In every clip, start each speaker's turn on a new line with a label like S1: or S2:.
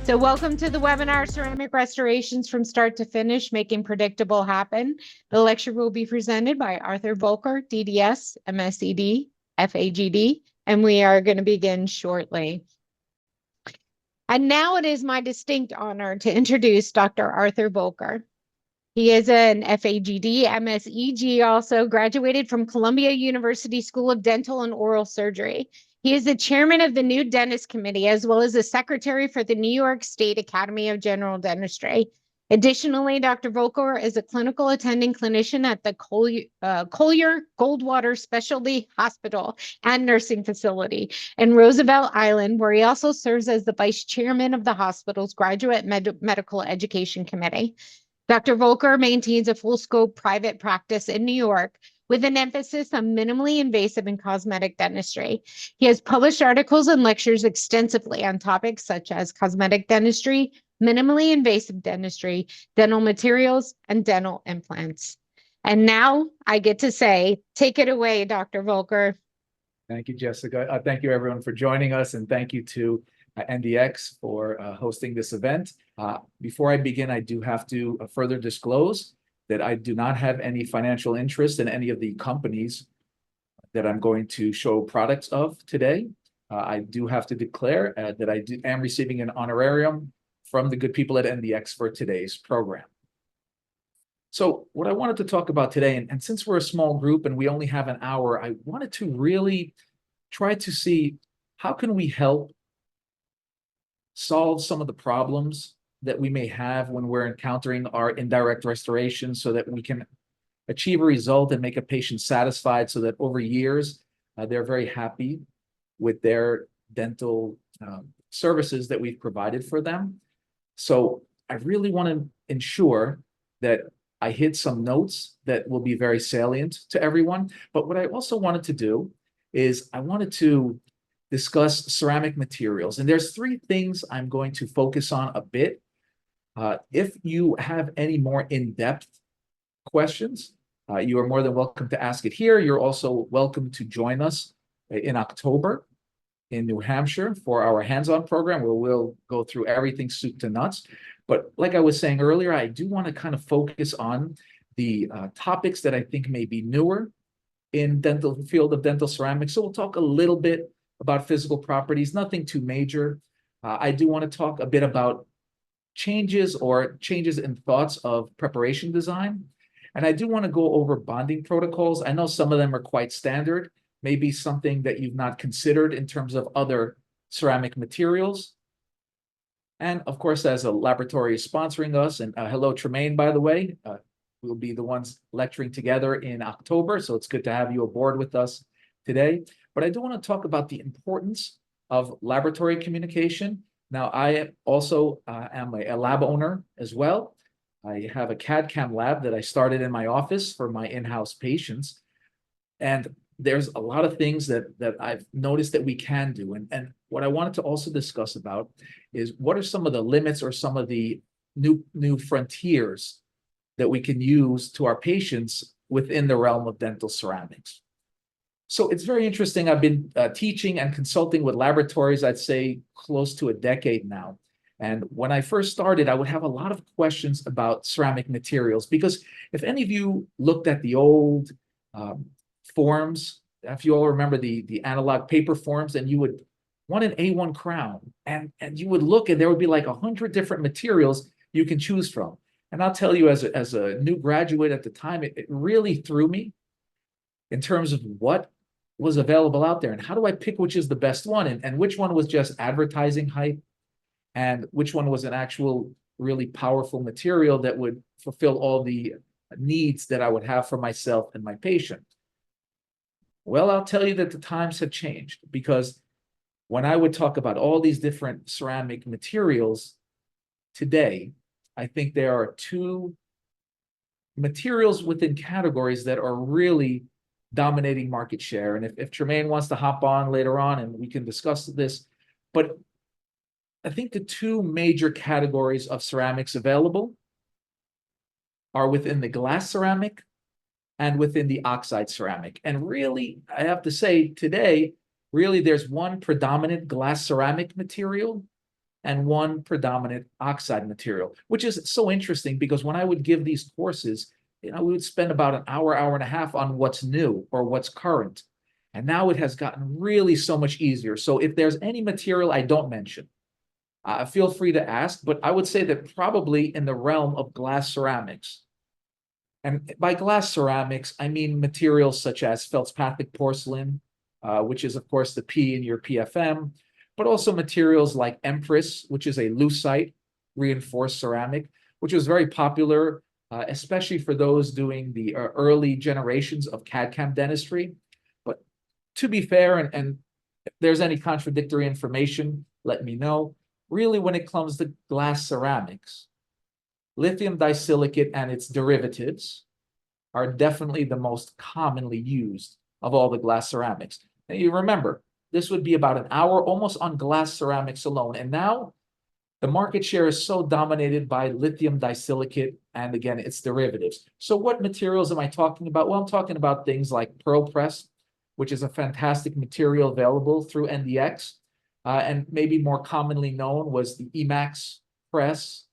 S1: So welcome to the webinar, Ceramic Restorations from Start to Finish, Making Predictable Happen. The lecture will be presented by Arthur Volker, DDS, MSED, FAGD, and we are going to begin shortly. And now it is my distinct honor to introduce Dr. Arthur Volker. He is an FAGD, MSEG, also graduated from Columbia University School of Dental and Oral Surgery. He is the chairman of the New Dentist Committee, as well as the secretary for the New York State Academy of General Dentistry. Additionally, Dr. Volker is a clinical attending clinician at the Collier Goldwater Specialty Hospital and Nursing Facility in Roosevelt Island, where he also serves as the vice chairman of the hospital's Graduate Medical Education Committee. Dr. Volker maintains a full-scope private practice in New York with an emphasis on minimally invasive and cosmetic dentistry. He has published articles and lectures extensively on topics such as cosmetic dentistry, minimally invasive dentistry, dental materials, and dental implants. And now I get to say, take it away, Dr. Volker.
S2: Thank you, Jessica. Thank you, everyone, for joining us, and thank you to NDX for hosting this event. Before I begin, I do have to further disclose that I do not have any financial interest in any of the companies that I'm going to show products of today. I do have to declare that I am receiving an honorarium from the good people at NDX for today's program. So what I wanted to talk about today, and since we're a small group and we only have an hour, I wanted to really try to see how can we help solve some of the problems that we may have when we're encountering our indirect restoration so that we can achieve a result and make a patient satisfied so that over years, they're very happy with their dental services that we've provided for them. So I really want to ensure that I hit some notes that will be very salient to everyone. But what I also wanted to do is I wanted to discuss ceramic materials. And there's three things I'm going to focus on a bit. If you have any more in-depth questions, you are more than welcome to ask it here. You're also welcome to join us in October in New Hampshire for our hands-on program, where we'll go through everything soup to nuts. But like I was saying earlier, I do want to kind of focus on the topics that I think may be newer in dental field of dental ceramics. So we'll talk a little bit about physical properties, nothing too major. I do want to talk a bit about changes in thoughts of preparation design. And I do want to go over bonding protocols. I know some of them are quite standard, maybe something that you've not considered in terms of other ceramic materials. And of course, as a laboratory is sponsoring us, and hello, Tremaine, by the way, we'll be the ones lecturing together in October. So it's good to have you aboard with us today. But I do want to talk about the importance of laboratory communication. Now, I also am a lab owner as well. I have a CAD/CAM lab that I started in my office for my in-house patients. And there's a lot of things that I've noticed that we can do. And what I wanted to also discuss about is what are some of the limits or some of the new frontiers that we can use to our patients within the realm of dental ceramics. So it's very interesting. I've been teaching and consulting with laboratories, I'd say close to a decade now. And when I first started, I would have a lot of questions about ceramic materials, because if any of you looked at the old forms, if you all remember the analog paper forms, and you would want an A1 crown, and you would look and there would be like 100 different materials you can choose from. And I'll tell you, as a new graduate at the time, it really threw me in terms of what was available out there and how do I pick which is the best one, and which one was just advertising hype and which one was an actual really powerful material that would fulfill all the needs that I would have for myself and my patient. Well, I'll tell you that the times have changed, because when I would talk about all these different ceramic materials today, I think there are two materials within categories that are really dominating market share. And if Tremaine wants to hop on later on and we can discuss this, but I think the two major categories of ceramics available are within the glass ceramic and within the oxide ceramic. And really, I have to say today, really there's one predominant glass ceramic material and one predominant oxide material, which is so interesting because when I would give these courses, we would spend about an hour, hour and a half on what's new or what's current. And now it has gotten really so much easier. So if there's any material I don't mention, feel free to ask, but I would say that probably in the realm of glass ceramics. And by glass ceramics, I mean materials such as feldspathic porcelain, which is, of course, the P in your PFM, but also materials like Empress, which is a lucite reinforced ceramic, which was very popular, especially for those doing the early generations of CAD/CAM dentistry. But to be fair, and if there's any contradictory information, let me know. Really, when it comes to glass ceramics, lithium disilicate and its derivatives are definitely the most commonly used of all the glass ceramics. And you remember, this would be about an hour almost on glass ceramics alone. And now the market share is so dominated by lithium disilicate and, again, its derivatives. So what materials am I talking about? Well, I'm talking about things like pearl press, which is a fantastic material available through NDX. And maybe more commonly known was the Emax press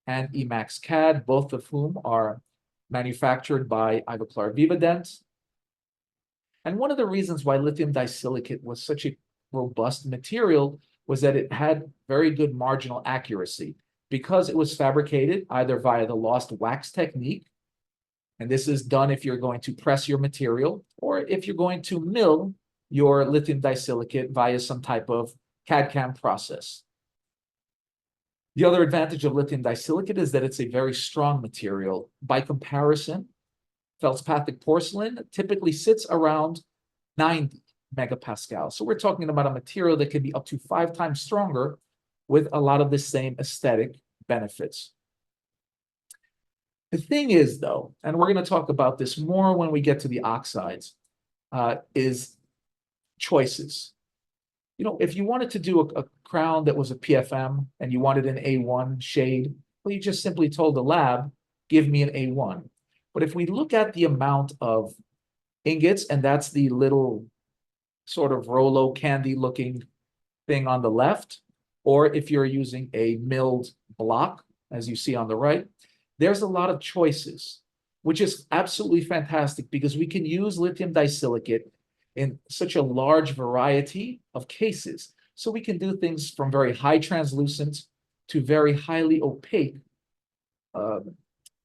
S2: and Emax CAD, both of whom are manufactured by Ivoclar Vivadent. And one of the reasons why lithium disilicate was such a robust material was that it had very good marginal accuracy because it was fabricated either via the lost wax technique, and this is done if you're going to press your material, or if you're going to mill your lithium disilicate via some type of CAD/CAM process. The other advantage of lithium disilicate is that it's a very strong material. By comparison, feldspathic porcelain typically sits around 90 megapascal. So we're talking about a material that can be up to 5 times stronger with a lot of the same aesthetic benefits. The thing is, though, and we're going to talk about this more when we get to the oxides, is choices. If you wanted to do a crown that was a PFM and you wanted an A1 shade, well, you just simply told the lab, give me an A1. But if we look at the amount of ingots, and that's the little sort of Rolo candy looking thing on the left, or if you're using a milled block, as you see on the right, there's a lot of choices, which is absolutely fantastic because we can use lithium disilicate in such a large variety of cases. So we can do things from very high translucent to very highly opaque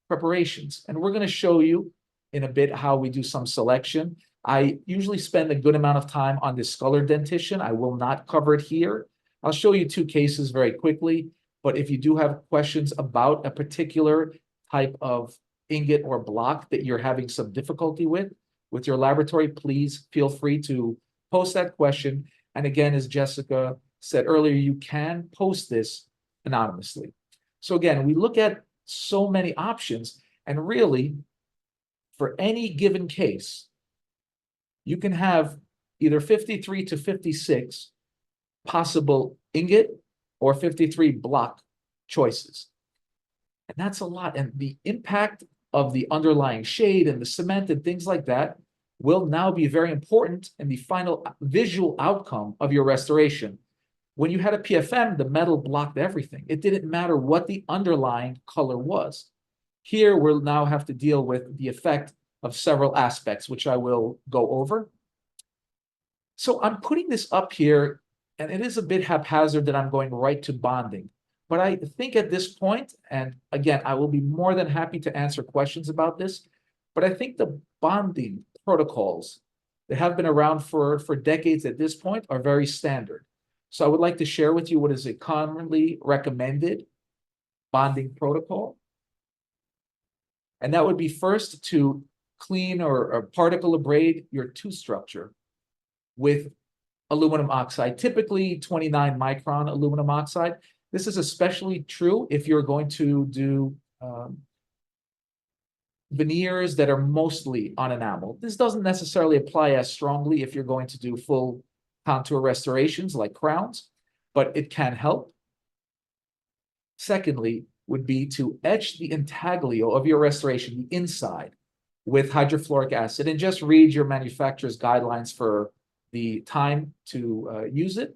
S2: preparations. And we're going to show you in a bit how we do some selection. I usually spend a good amount of time on discolor dentition. I will not cover it here. I'll show you 2 cases very quickly, but if you do have questions about a particular type of ingot or block that you're having some difficulty with your laboratory, please feel free to post that question. And again, as Jessica said earlier, you can post this anonymously. So again, we look at so many options, and really, for any given case, you can have either 53 to 56 possible ingot or 53 block choices. And that's a lot. And the impact of the underlying shade and the cement and things like that will now be very important in the final visual outcome of your restoration. When you had a PFM, the metal blocked everything. It didn't matter what the underlying color was. Here, we'll now have to deal with the effect of several aspects, which I will go over. So I'm putting this up here, and it is a bit haphazard that I'm going right to bonding. But I think at this point, and again, I will be more than happy to answer questions about this, but I think the bonding protocols that have been around for decades at this point are very standard. So I would like to share with you what is a commonly recommended bonding protocol. And that would be first to clean or particle abrade your tooth structure with aluminum oxide, typically 29 micron aluminum oxide. This is especially true if you're going to do veneers that are mostly on enamel. This doesn't necessarily apply as strongly if you're going to do full contour restorations like crowns, but it can help. Secondly, would be to etch the intaglio of your restoration, the inside, with hydrofluoric acid, and just read your manufacturer's guidelines for the time to use it.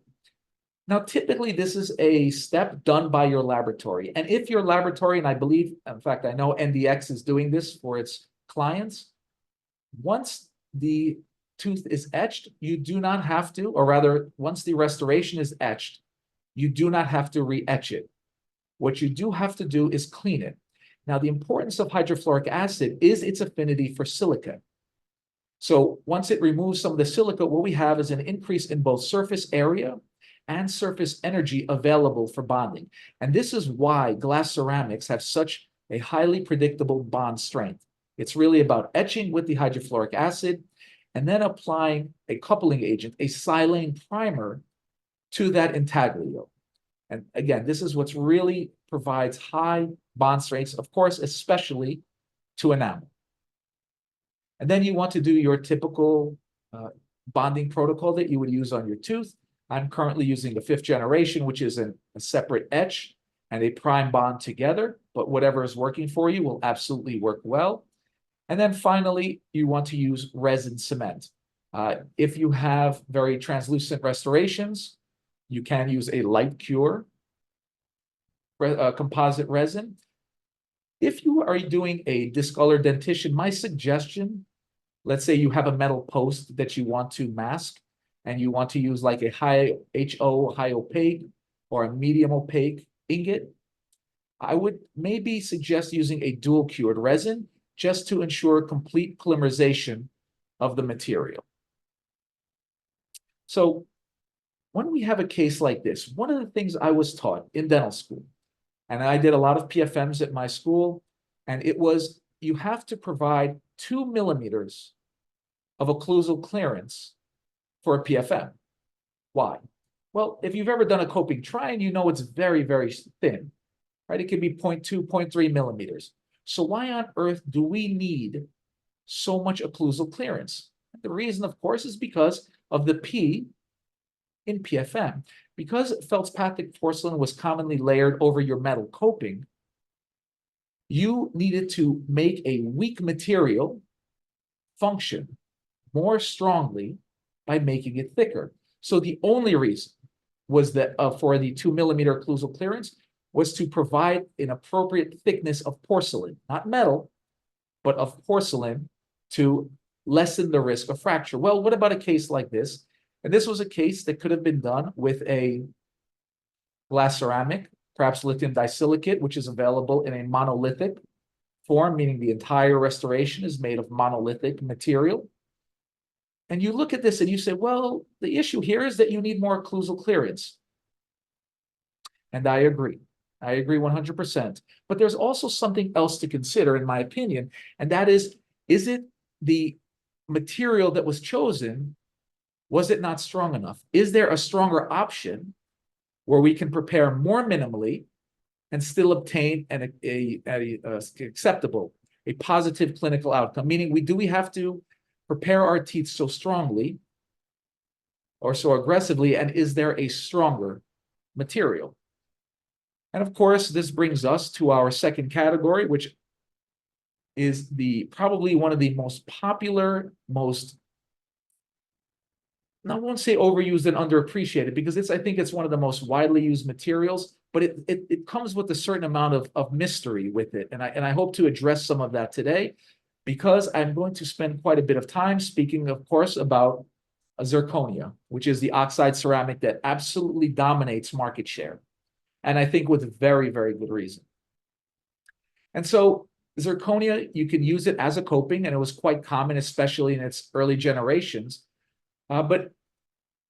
S2: Now, typically, this is a step done by your laboratory. And if your laboratory, and I believe, in fact, I know NDX is doing this for its clients, once the tooth is etched, you do not have to, or rather, once the restoration is etched, you do not have to re-etch it. What you do have to do is clean it. Now, the importance of hydrofluoric acid is its affinity for silica. So once it removes some of the silica, what we have is an increase in both surface area and surface energy available for bonding. And this is why glass ceramics have such a highly predictable bond strength. It's really about etching with the hydrofluoric acid and then applying a coupling agent, a silane primer, to that intaglio. And again, this is what's really provides high bond strengths, of course, especially to enamel. And then you want to do your typical bonding protocol that you would use on your tooth. I'm currently using the 5th generation, which is a separate etch and a prime bond together, but whatever is working for you will absolutely work well. And then finally, you want to use resin cement. If you have very translucent restorations, you can use a light cure composite resin. If you are doing a discolored dentition, my suggestion, let's say you have a metal post that you want to mask and you want to use like a high HO, high opaque, or a medium opaque ingot, I would maybe suggest using a dual cured resin just to ensure complete polymerization of the material. So when we have a case like this, one of the things I was taught in dental school, and I did a lot of PFMs at my school, and it was you have to provide 2 millimeters of occlusal clearance for a PFM. Why? Well, if you've ever done a coping try-in, you know it's very, very thin, right? It can be 0.2, 0.3 millimeters. So why on earth do we need so much occlusal clearance? The reason, of course, is because of the P in PFM. Because feldspathic porcelain was commonly layered over your metal coping, you needed to make a weak material function more strongly by making it thicker. So the only reason was that for the 2 millimeter occlusal clearance was to provide an appropriate thickness of porcelain, not metal, but of porcelain, to lessen the risk of fracture. Well, what about a case like this? And this was a case that could have been done with a glass ceramic, perhaps lithium disilicate, which is available in a monolithic form, meaning the entire restoration is made of monolithic material. And you look at this and you say, well, the issue here is that you need more occlusal clearance. And I agree. I agree 100%. But there's also something else to consider, in my opinion, and that is it the material that was chosen, was it not strong enough? Is there a stronger option where we can prepare more minimally and still obtain an acceptable, a positive clinical outcome? Meaning, do we have to prepare our teeth so strongly or so aggressively, and is there a stronger material? And of course, this brings us to our second category, which is probably one of the most popular, I won't say overused and underappreciated, because I think it's one of the most widely used materials, but it comes with a certain amount of mystery with it. And I hope to address some of that today, because I'm going to spend quite a bit of time speaking, of course, about zirconia, which is the oxide ceramic that absolutely dominates market share. And I think with very, very good reason. And so zirconia, you can use it as a coping, and it was quite common, especially in its early generations. But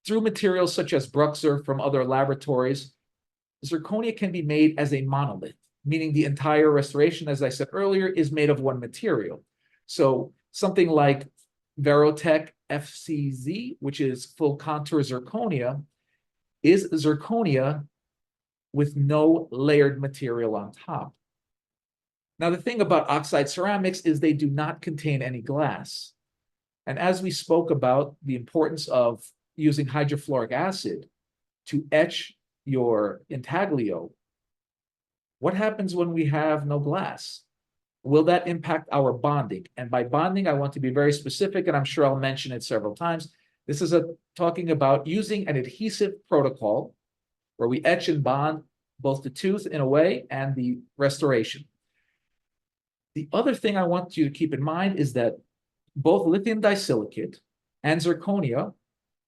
S2: through materials such as Bruxer from other laboratories, zirconia can be made as a monolith, meaning the entire restoration, as I said earlier, is made of one material. So something like Verotech FCZ, which is full contour zirconia, is zirconia with no layered material on top. Now, the thing about oxide ceramics is they do not contain any glass. And as we spoke about the importance of using hydrofluoric acid to etch your intaglio, what happens when we have no glass? Will that impact our bonding? And by bonding, I want to be very specific, and I'm sure I'll mention it several times. This is talking about using an adhesive protocol where we etch and bond both the tooth in a way and the restoration. The other thing I want you to keep in mind is that both lithium disilicate and zirconia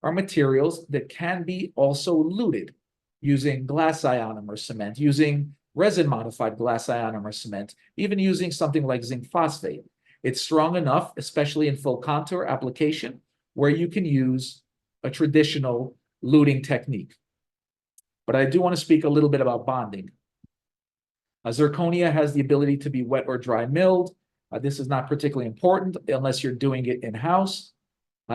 S2: are materials that can be also luted using glass ionomer cement, using resin-modified glass ionomer cement, even using something like zinc phosphate. It's strong enough, especially in full contour application, where you can use a traditional luting technique. But I do want to speak a little bit about bonding. Zirconia has the ability to be wet or dry milled. This is not particularly important unless you're doing it in-house.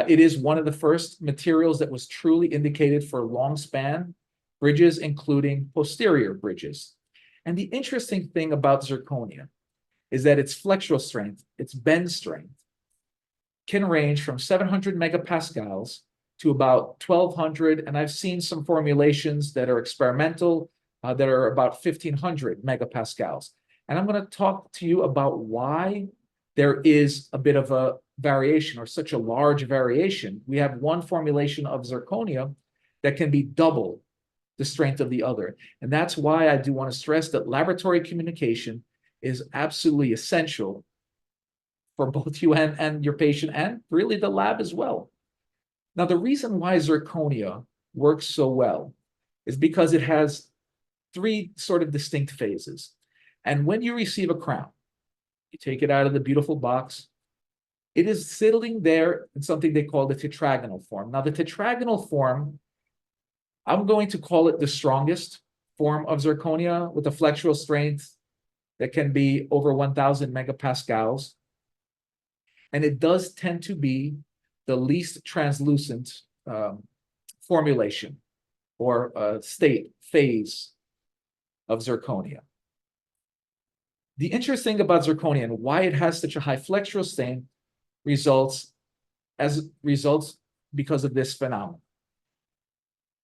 S2: It is one of the first materials that was truly indicated for long span bridges, including posterior bridges. And the interesting thing about zirconia is that its flexural strength, its bend strength, can range from 700 megapascals to about 1200. And I've seen some formulations that are experimental that are about 1500 megapascals. And I'm going to talk to you about why there is a bit of a variation or such a large variation. We have one formulation of zirconia that can be double the strength of the other. And that's why I do want to stress that laboratory communication is absolutely essential for both you and your patient, and really the lab as well. Now, the reason why zirconia works so well is because it has three sort of distinct phases. And when you receive a crown, you take it out of the beautiful box, it is sitting there in something they call the tetragonal form. Now, the tetragonal form, I'm going to call it the strongest form of zirconia with a flexural strength that can be over 1000 megapascals. And it does tend to be the least translucent formulation or state phase of zirconia. The interesting thing about zirconia and why it has such a high flexural strain results because of this phenomenon.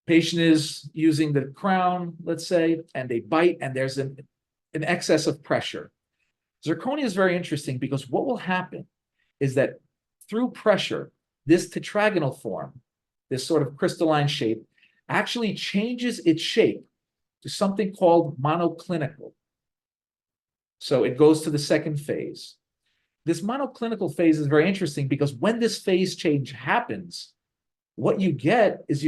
S2: Patient is using the crown, let's say, and they bite, and there's an excess of pressure. Zirconia is very interesting because what will happen is that through pressure, this tetragonal form, this sort of crystalline shape, actually changes its shape to something called monoclinical. So it goes to the second phase. This monoclinical phase is very interesting because when this phase change happens, what you get is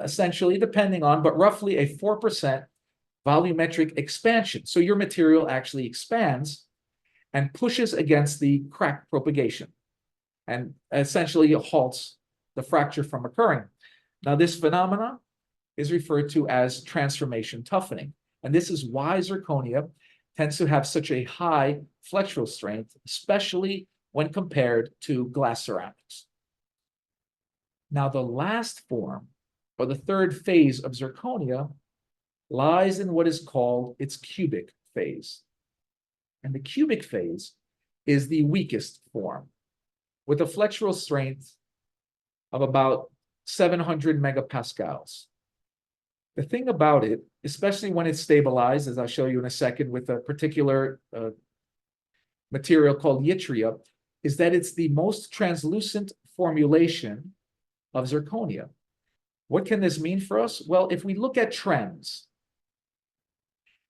S2: essentially, depending on, but roughly a 4% volumetric expansion. So your material actually expands and pushes against the crack propagation and essentially halts the fracture from occurring. Now, this phenomenon is referred to as transformation toughening. And this is why zirconia tends to have such a high flexural strength, especially when compared to glass ceramics. Now, the last form, or the third phase of zirconia, lies in what is called its cubic phase. And the cubic phase is the weakest form, with a flexural strength of about 700 megapascals. The thing about it, especially when it's stabilized, as I'll show you in a second with a particular material called yttria, is that it's the most translucent formulation of zirconia. What can this mean for us? Well, if we look at trends,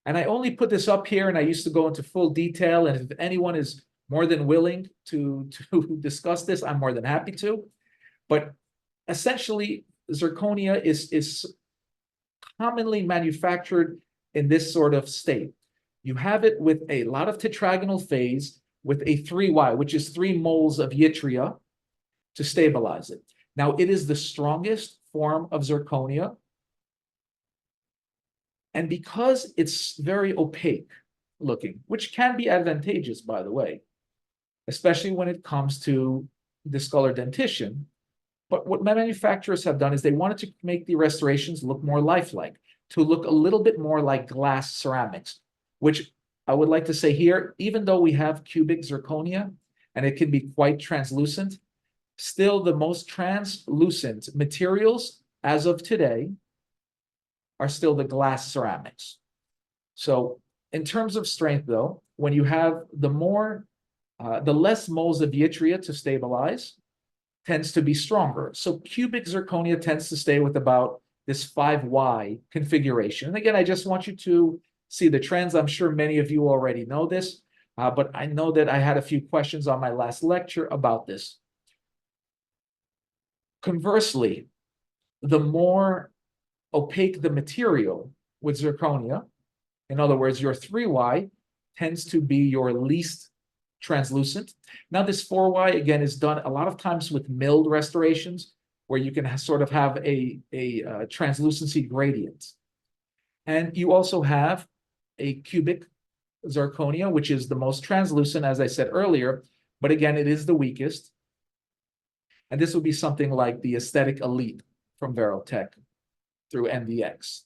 S2: and I only put this up here, and I used to go into full detail, and if anyone is more than willing to discuss this, I'm more than happy to. But essentially, zirconia is commonly manufactured in this sort of state. You have it with a lot of tetragonal phase with a 3Y, which is 3 moles of yttria to stabilize it. Now, it is the strongest form of zirconia. And because it's very opaque looking, which can be advantageous, by the way, especially when it comes to discolored dentition. But what manufacturers have done is they wanted to make the restorations look more lifelike, to look a little bit more like glass ceramics, which I would like to say here, even though we have cubic zirconia and it can be quite translucent, still the most translucent materials as of today are still the glass ceramics. So in terms of strength, though, when you have the less moles of yttria to stabilize, tends to be stronger. So cubic zirconia tends to stay with about this 5Y configuration. And again, I just want you to see the trends. I'm sure many of you already know this, but I know that I had a few questions on my last lecture about this. Conversely, the more opaque the material with zirconia, in other words, your 3Y tends to be your least translucent. Now, this 4Y, again, is done a lot of times with milled restorations, where you can sort of have a translucency gradient. And you also have a cubic zirconia, which is the most translucent, as I said earlier, but again, it is the weakest. And this would be something like the Aesthetic Elite from Verotech through NDX.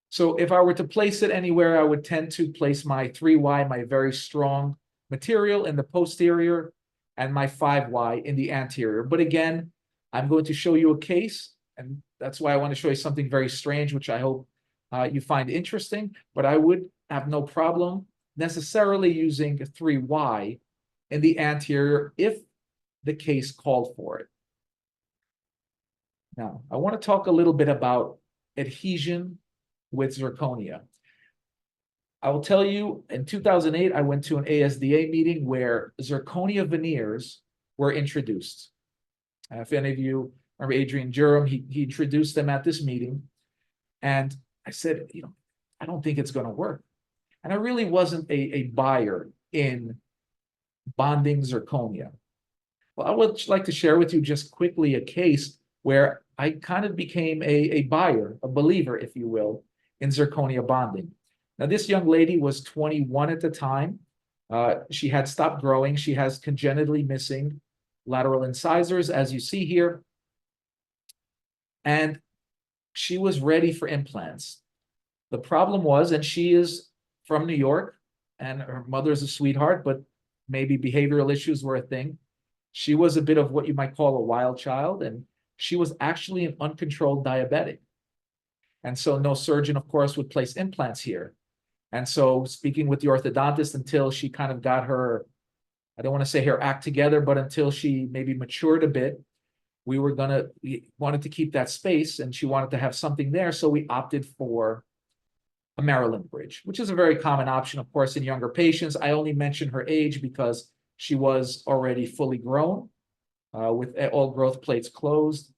S2: So if I were to place it anywhere, I would tend to place my 3Y, my very strong material, in the posterior, and my 5Y in the anterior. But again, I'm going to show you a case, and that's why I want to show you something very strange, which I hope you find interesting. But I would have no problem necessarily using a 3Y in the anterior if the case called for it. Now, I want to talk a little bit about adhesion with zirconia. I will tell you, in 2008, I went to an ASDA meeting where zirconia veneers were introduced. If any of you remember Adrian Durham, he introduced them at this meeting. And I said, I don't think it's going to work. And I really wasn't a buyer in bonding zirconia. Well, I would like to share with you just quickly a case where I kind of became a buyer, a believer, if you will, in zirconia bonding. Now, this young lady was 21 at the time. She had stopped growing. She has congenitally missing lateral incisors, as you see here. And she was ready for implants. The problem was, and she is from New York, and her mother's a sweetheart, but maybe behavioral issues were a thing. She was a bit of what you might call a wild child, and she was actually an uncontrolled diabetic. And so no surgeon, of course, would place implants here. And so speaking with the orthodontist until she kind of got her, I don't want to say her act together, but until she maybe matured a bit, we wanted to keep that space, and she wanted to have something there. So we opted for a Maryland bridge, which is a very common option, of course, in younger patients. I only mention her age because she was already fully grown with all growth plates closed,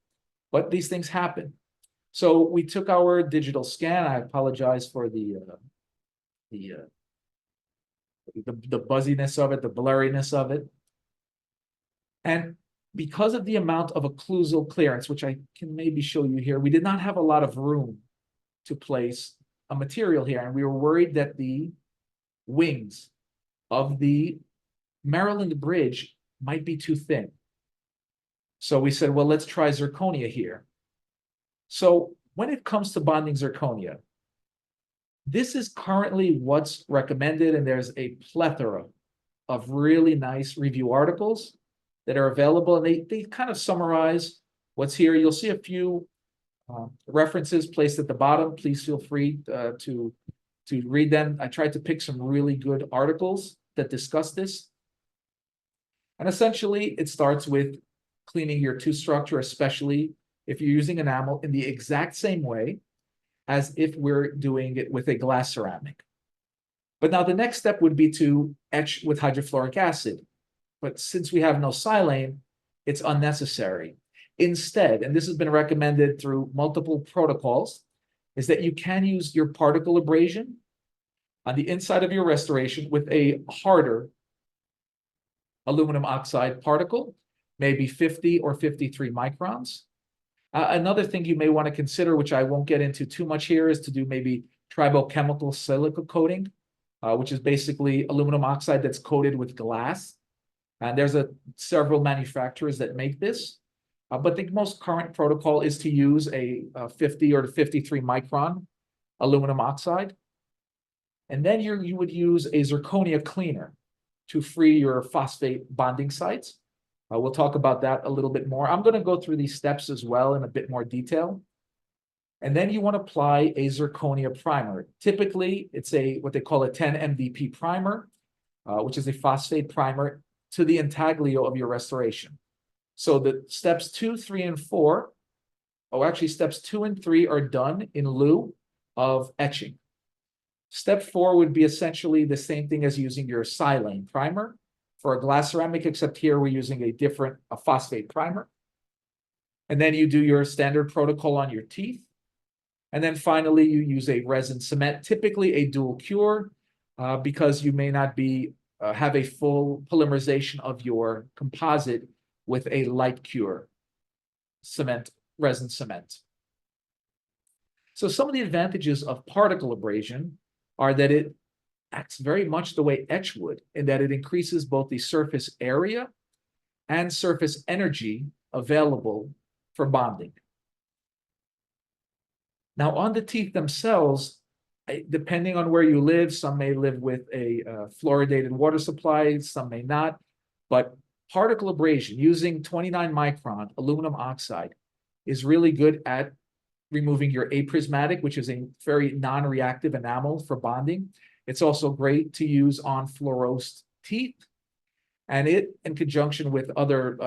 S2: but these things happen. So we took our digital scan. I apologize for the buzziness of it, the blurriness of it. And because of the amount of occlusal clearance, which I can maybe show you here, we did not have a lot of room to place a material here. And we were worried that the wings of the Maryland bridge might be too thin. So we said, well, let's try zirconia here. So when it comes to bonding zirconia, this is currently what's recommended, and there's a plethora of really nice review articles that are available, and they kind of summarize what's here. You'll see a few references placed at the bottom. Please feel free to read them. I tried to pick some really good articles that discuss this. And essentially, it starts with cleaning your tooth structure, especially if you're using enamel, in the exact same way as if we're doing it with a glass ceramic. But now the next step would be to etch with hydrofluoric acid. But since we have no silane, it's unnecessary. Instead, and this has been recommended through multiple protocols, is that you can use your particle abrasion on the inside of your restoration with a harder aluminum oxide particle, maybe 50 or 53 microns. Another thing you may want to consider, which I won't get into too much here, is to do maybe tribochemical silica coating, which is basically aluminum oxide that's coated with glass. And there's several manufacturers that make this. But the most current protocol is to use a 50 or 53 micron aluminum oxide. And then you would use a zirconia cleaner to free your phosphate bonding sites. We'll talk about that a little bit more. I'm going to go through these steps as well in a bit more detail. And then you want to apply a zirconia primer. Typically, it's what they call a 10 MDP primer, which is a phosphate primer to the intaglio of your restoration. So the steps 2, 3, and 4 actually steps 2 and 3 are done in lieu of etching. Step 4 would be essentially the same thing as using your silane primer for a glass ceramic, except here we're using a phosphate primer. And then you do your standard protocol on your teeth. And then finally, you use a resin cement, typically a dual cure, because you may not have a full polymerization of your composite with a light cure resin cement. So some of the advantages of particle abrasion are that it acts very much the way etch would, in that it increases both the surface area and surface energy available for bonding. Now, on the teeth themselves, depending on where you live, some may live with a fluoridated water supply, some may not, but particle abrasion using 29 micron aluminum oxide is really good at removing your aprismatic, which is a very non-reactive enamel for bonding. It's also great to use on fluorosed teeth. And it, in conjunction with other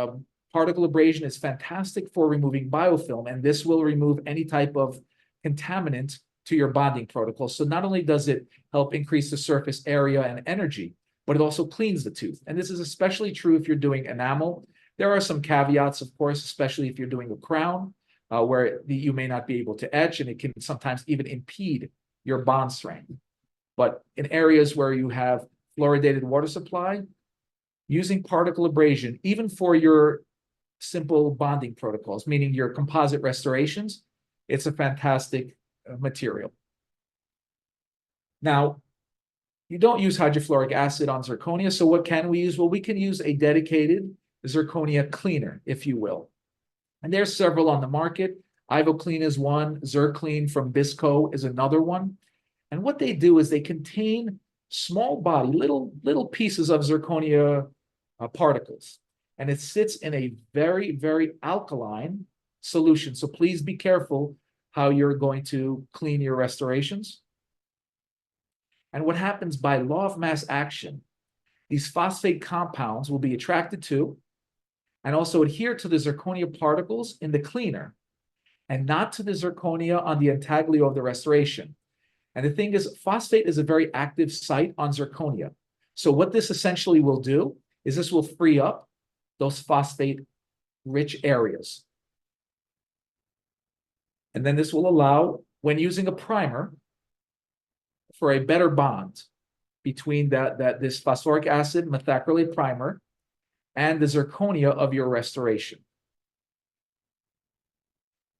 S2: particle abrasion, is fantastic for removing biofilm. And this will remove any type of contaminant to your bonding protocol. So not only does it help increase the surface area and energy, but it also cleans the tooth. And this is especially true if you're doing enamel. There are some caveats, of course, especially if you're doing a crown, where you may not be able to etch, and it can sometimes even impede your bond strength. But in areas where you have fluoridated water supply, using particle abrasion, even for your simple bonding protocols, meaning your composite restorations, it's a fantastic material. Now, you don't use hydrofluoric acid on zirconia, so what can we use? Well, we can use a dedicated zirconia cleaner, if you will. And there's several on the market. Ivoclean is one, Zirclean from Bisco is another one. And what they do is they contain small body, little pieces of zirconia particles. And it sits in a very, very alkaline solution. So please be careful how you're going to clean your restorations. And what happens by law of mass action, these phosphate compounds will be attracted to and also adhere to the zirconia particles in the cleaner and not to the zirconia on the intaglio of the restoration. And the thing is, phosphate is a very active site on zirconia. So what this essentially will do is this will free up those phosphate-rich areas. And then this will allow, when using a primer, for a better bond between this phosphoric acid methacrylate primer and the zirconia of your restoration.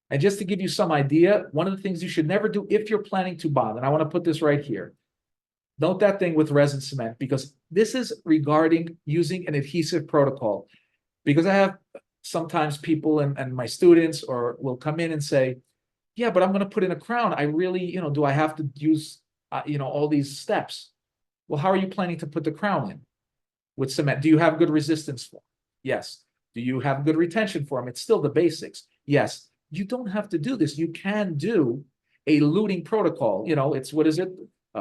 S2: And just to give you some idea, one of the things you should never do if you're planning to bond, and I want to put this right here, note that thing with resin cement, because this is regarding using an adhesive protocol. Because I have sometimes people and my students will come in and say, yeah, but I'm going to put in a crown. I really, do I have to use, all these steps? Well, how are you planning to put the crown in? With cement. Do you have good resistance for them? Yes. Do you have good retention for them? It's still the basics. Yes. You don't have to do this. You can do a luting protocol. It's, what is it?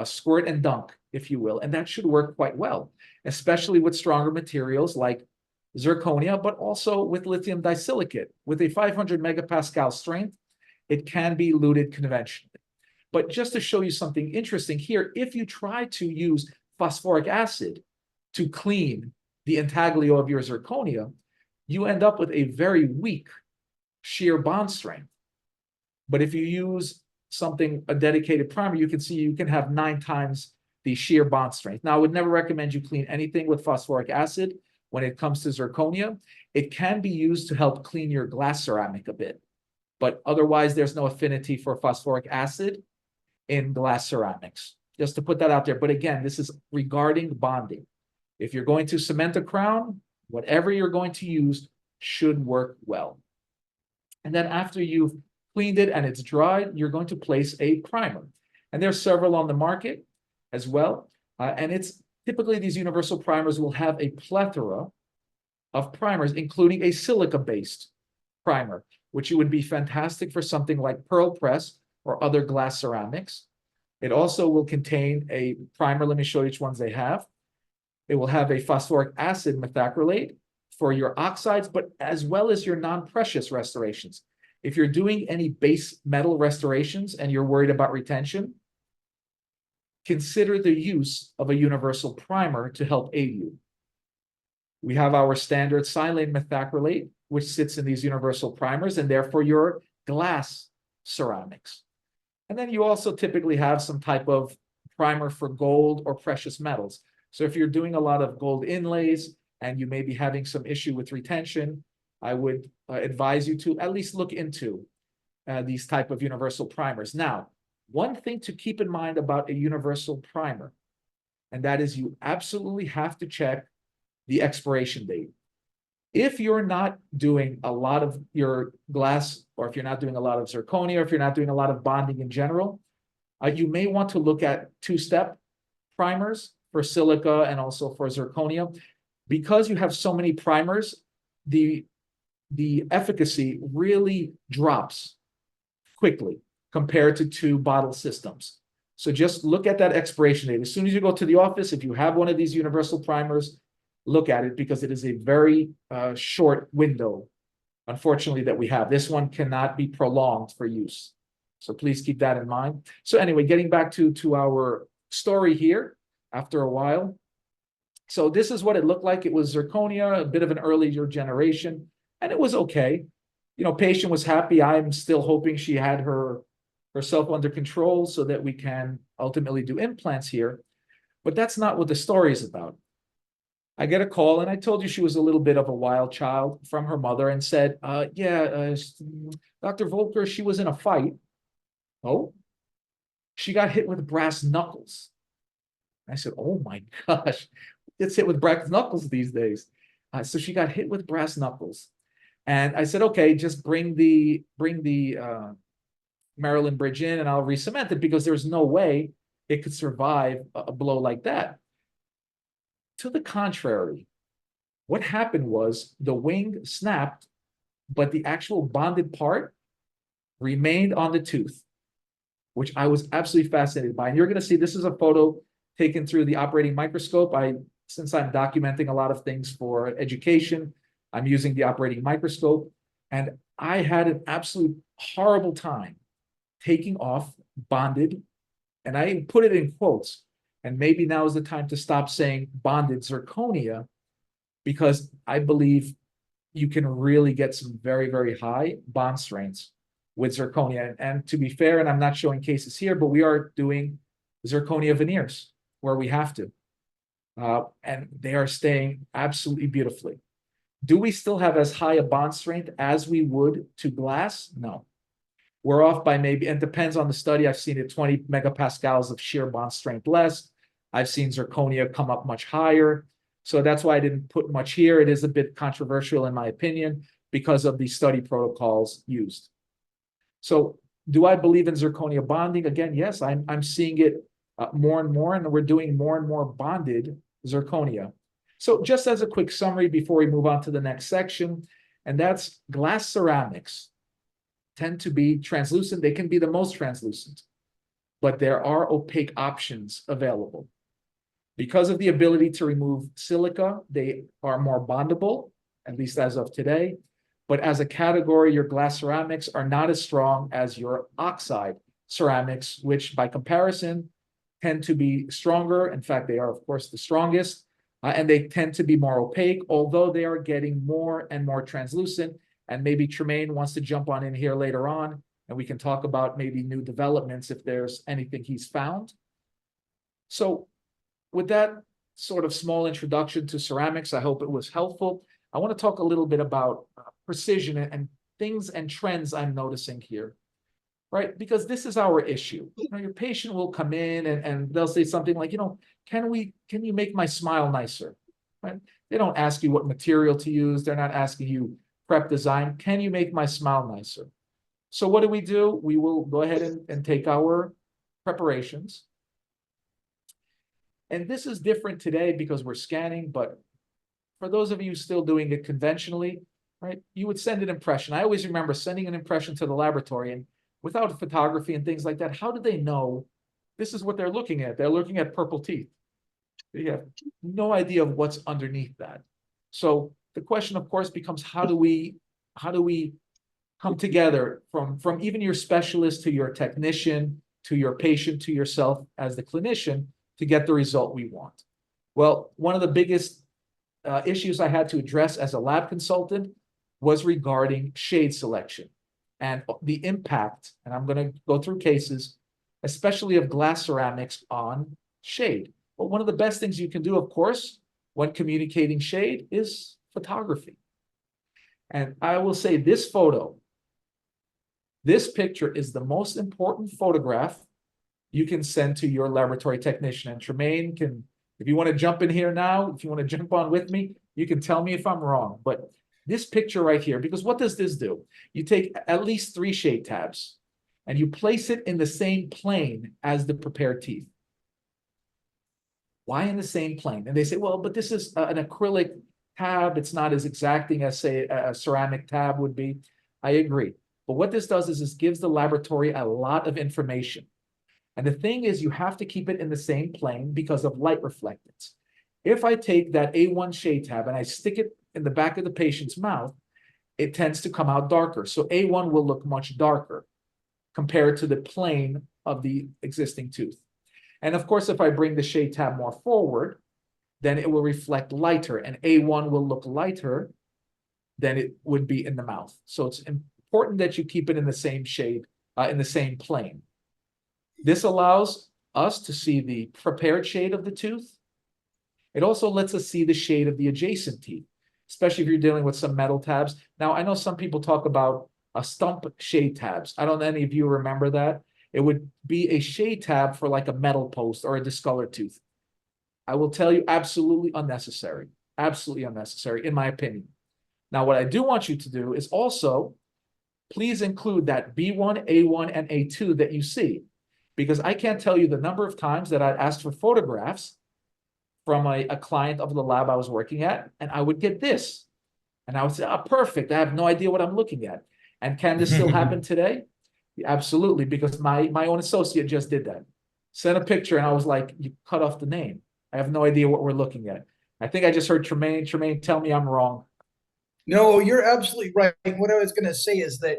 S2: Squirt and dunk, if you will. And that should work quite well, especially with stronger materials like zirconia, but also with lithium disilicate. With a 500 megapascal strength, it can be luted conventionally. But just to show you something interesting here, if you try to use phosphoric acid to clean the intaglio of your zirconia, you end up with a very weak shear bond strength. But if you use a dedicated primer, you can see you can have 9 times the shear bond strength. Now, I would never recommend you clean anything with phosphoric acid when it comes to zirconia. It can be used to help clean your glass ceramic a bit, but otherwise there's no affinity for phosphoric acid in glass ceramics. Just to put that out there. But again, this is regarding bonding. If you're going to cement a crown, whatever you're going to use should work well. And then after you've cleaned it and it's dried, you're going to place a primer. And there's several on the market as well. And it's typically these universal primers will have a plethora of primers, including a silica-based primer, which would be fantastic for something like pearl press or other glass ceramics. It also will contain a primer. Let me show you which ones they have. It will have a phosphoric acid methacrylate for your oxides, but as well as your non-precious restorations. If you're doing any base metal restorations and you're worried about retention, consider the use of a universal primer to help aid you. We have our standard silane methacrylate, which sits in these universal primers, and therefore your glass ceramics. And then you also typically have some type of primer for gold or precious metals. So if you're doing a lot of gold inlays and you may be having some issue with retention, I would advise you to at least look into these type of universal primers. Now, one thing to keep in mind about a universal primer, and that is you absolutely have to check the expiration date. If you're not doing a lot of your glass, or if you're not doing a lot of zirconia, or if you're not doing a lot of bonding in general, you may want to look at two-step primers for silica and also for zirconia. Because you have so many primers, the efficacy really drops quickly compared to two bottle systems. So just look at that expiration date. As soon as you go to the office, if you have one of these universal primers, look at it, because it is a very short window, unfortunately, that we have. This one cannot be prolonged for use. So please keep that in mind. So anyway, getting back to our story here after a while. So this is what it looked like. It was zirconia, a bit of an earlier generation, and it was okay. You know, patient was happy. I'm still hoping she had herself under control so that we can ultimately do implants here. But that's not what the story is about. I get a call, and I told you she was a little bit of a wild child, from her mother, and said, Dr. Volker, she was in a fight. Oh, she got hit with brass knuckles. I said, oh my gosh, it's hit with brass knuckles these days. So she got hit with brass knuckles. And I said, okay, just bring the Maryland bridge in and I'll re-cement it, because there's no way it could survive a blow like that. To the contrary, what happened was the wing snapped, but the actual bonded part remained on the tooth, which I was absolutely fascinated by. And you're going to see, this is a photo taken through the operating microscope. Since I'm documenting a lot of things for education, I'm using the operating microscope. And I had an absolute horrible time taking off bonded, and I put it in quotes. And maybe now is the time to stop saying bonded zirconia, because I believe you can really get some very, very high bond strengths with zirconia. And to be fair, and I'm not showing cases here, but we are doing zirconia veneers where we have to. And they are staying absolutely beautifully. Do we still have as high a bond strength as we would to glass? No. We're off by maybe, and it depends on the study. I've seen it 20 megapascals of shear bond strength less. I've seen zirconia come up much higher. So that's why I didn't put much here. It is a bit controversial in my opinion because of the study protocols used. So do I believe in zirconia bonding? Again, yes, I'm seeing it more and more, and we're doing more and more bonded zirconia. So just as a quick summary before we move on to the next section, and that's glass ceramics tend to be translucent. They can be the most translucent, but there are opaque options available. Because of the ability to remove silica, they are more bondable, at least as of today. But as a category, your glass ceramics are not as strong as your oxide ceramics, which by comparison tend to be stronger. In fact, they are, of course, the strongest, and they tend to be more opaque, although they are getting more and more translucent. And maybe Tremaine wants to jump on in here later on, and we can talk about maybe new developments if there's anything he's found. So with that sort of small introduction to ceramics, I hope it was helpful. I want to talk a little bit about precision and things and trends I'm noticing here, right? Because this is our issue. You know, your patient will come in and they'll say something like, you know, can you make my smile nicer, right? They don't ask you what material to use. They're not asking you prep design. Can you make my smile nicer? So what do? We will go ahead and take our preparations. And this is different today because we're scanning, but for those of you still doing it conventionally, right, you would send an impression. I always remember sending an impression to the laboratory, and without photography and things like that, how do they know this is what they're looking at? They're looking at purple teeth. They have no idea of what's underneath that. So the question, of course, becomes how do we come together from even your specialist to your technician, to your patient, to yourself as the clinician to get the result we want. Well, one of the biggest issues I had to address as a lab consultant was regarding shade selection and the impact, and I'm going to go through cases, especially of glass ceramics on shade. But one of the best things you can do, of course, when communicating shade is photography. And I will say this photo, this picture is the most important photograph you can send to your laboratory technician. And Tremaine can, if you want to jump in here now, if you want to jump on with me, you can tell me if I'm wrong. But this picture right here, because what does this do? You take at least 3 shade tabs and you place it in the same plane as the prepared teeth. Why in the same plane? And they say, well, but this is an acrylic tab. It's not as exacting as, say, a ceramic tab would be. I agree. But what this does is this gives the laboratory a lot of information. And the thing is, you have to keep it in the same plane because of light reflectance. If I take that A1 shade tab and I stick it in the back of the patient's mouth, it tends to come out darker. So A1 will look much darker compared to the plane of the existing tooth. And of course, if I bring the shade tab more forward, then it will reflect lighter, and A1 will look lighter than it would be in the mouth. So it's important that you keep it in the same shade, in the same plane. This allows us to see the prepared shade of the tooth. It also lets us see the shade of the adjacent teeth, especially if you're dealing with some metal tabs. Now, I know some people talk about stump shade tabs. I don't know if any of you remember that. It would be a shade tab for like a metal post or a discolored tooth. I will tell you, absolutely unnecessary. Absolutely unnecessary, in my opinion. Now, what I do want you to do is also, please include that B1, A1, and A2 that you see, because I can't tell you the number of times that I asked for photographs from a client of the lab I was working at, and I would get this. And I would say, oh, perfect. I have no idea what I'm looking at. And can this still happen today? Absolutely, because my own associate just did that. Sent a picture, and I was like, you cut off the name. I have no idea what we're looking at. I think I just heard Tremaine. Tremaine, tell me I'm wrong.
S3: No, you're absolutely right. What I was going to say is that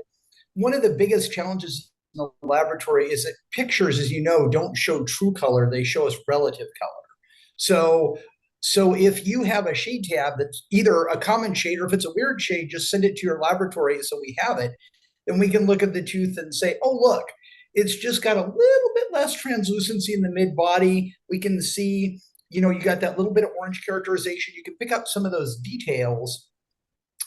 S3: one of the biggest challenges in the laboratory is that pictures, as you know, don't show true color, they show us relative color. So, so if you have a shade tab that's either a common shade or if it's a weird shade, just send it to your laboratory so we have it. Then we can look at the tooth and say, oh, look, it's just got a little bit less translucency in the mid body. We can see, you know, you got that little bit of orange characterization. You can pick up some of those details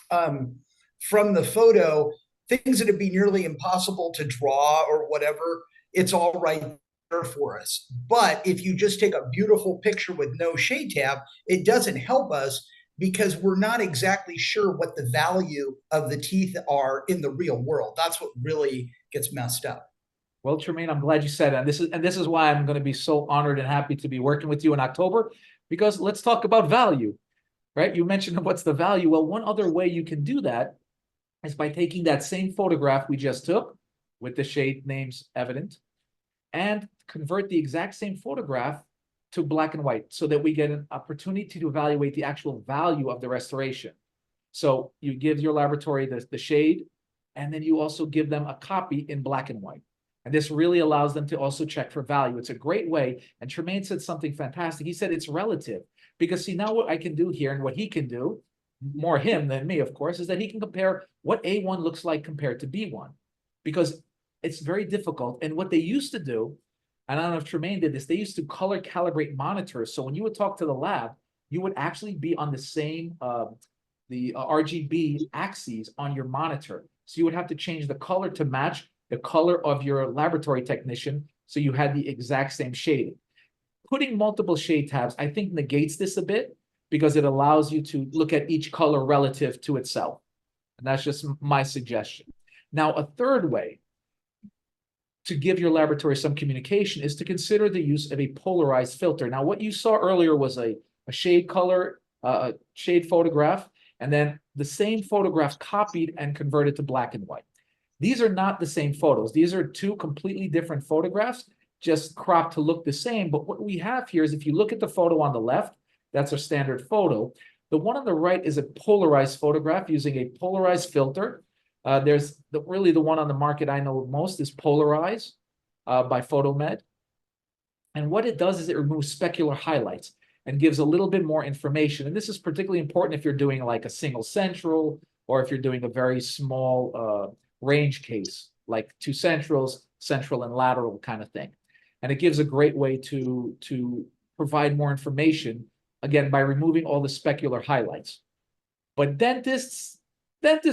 S3: from the photo, things that would be nearly impossible to draw or whatever. It's all right there for us. But if you just take a beautiful picture with no shade tab, it doesn't help us because we're not exactly sure what the value of the teeth are in the real world. That's what really gets messed up.
S2: Well, Tremaine, I'm glad you said that. This is why I'm going to be so honored and happy to be working with you in October, because let's talk about value, right? You mentioned what's the value. Well, one other way you can do that is by taking that same photograph we just took with the shade names evident and convert the exact same photograph to black and white so that we get an opportunity to evaluate the actual value of the restoration. So you give your laboratory the shade, and then you also give them a copy in black and white. And this really allows them to also check for value. It's a great way. And Tremaine said something fantastic. He said it's relative. Because see, now what I can do here and what he can do, more him than me, of course, is that he can compare what A1 looks like compared to B1. Because it's very difficult. And what they used to do, and I don't know if Tremaine did this, they used to color calibrate monitors. So when you would talk to the lab, you would actually be on the same RGB axes on your monitor. So you would have to change the color to match the color of your laboratory technician, so you had the exact same shading. Putting multiple shade tabs, I think, negates this a bit because it allows you to look at each color relative to itself. And that's just my suggestion. Now, a third way to give your laboratory some communication is to consider the use of a polarized filter. Now, what you saw earlier was a shade color, a shade photograph, and then the same photograph copied and converted to black and white. These are not the same photos. These are two completely different photographs, just cropped to look the same. But what we have here is if you look at the photo on the left, that's our standard photo. The one on the right is a polarized photograph using a polarized filter, There's really the one on the market I know most is Polarize by Photomed. And what it does is it removes specular highlights and gives a little bit more information. And this is particularly important if you're doing like a single central, or if you're doing a very small range case, like two centrals, central and lateral kind of thing. And it gives a great way to provide more information, again, by removing all the specular highlights. But dentists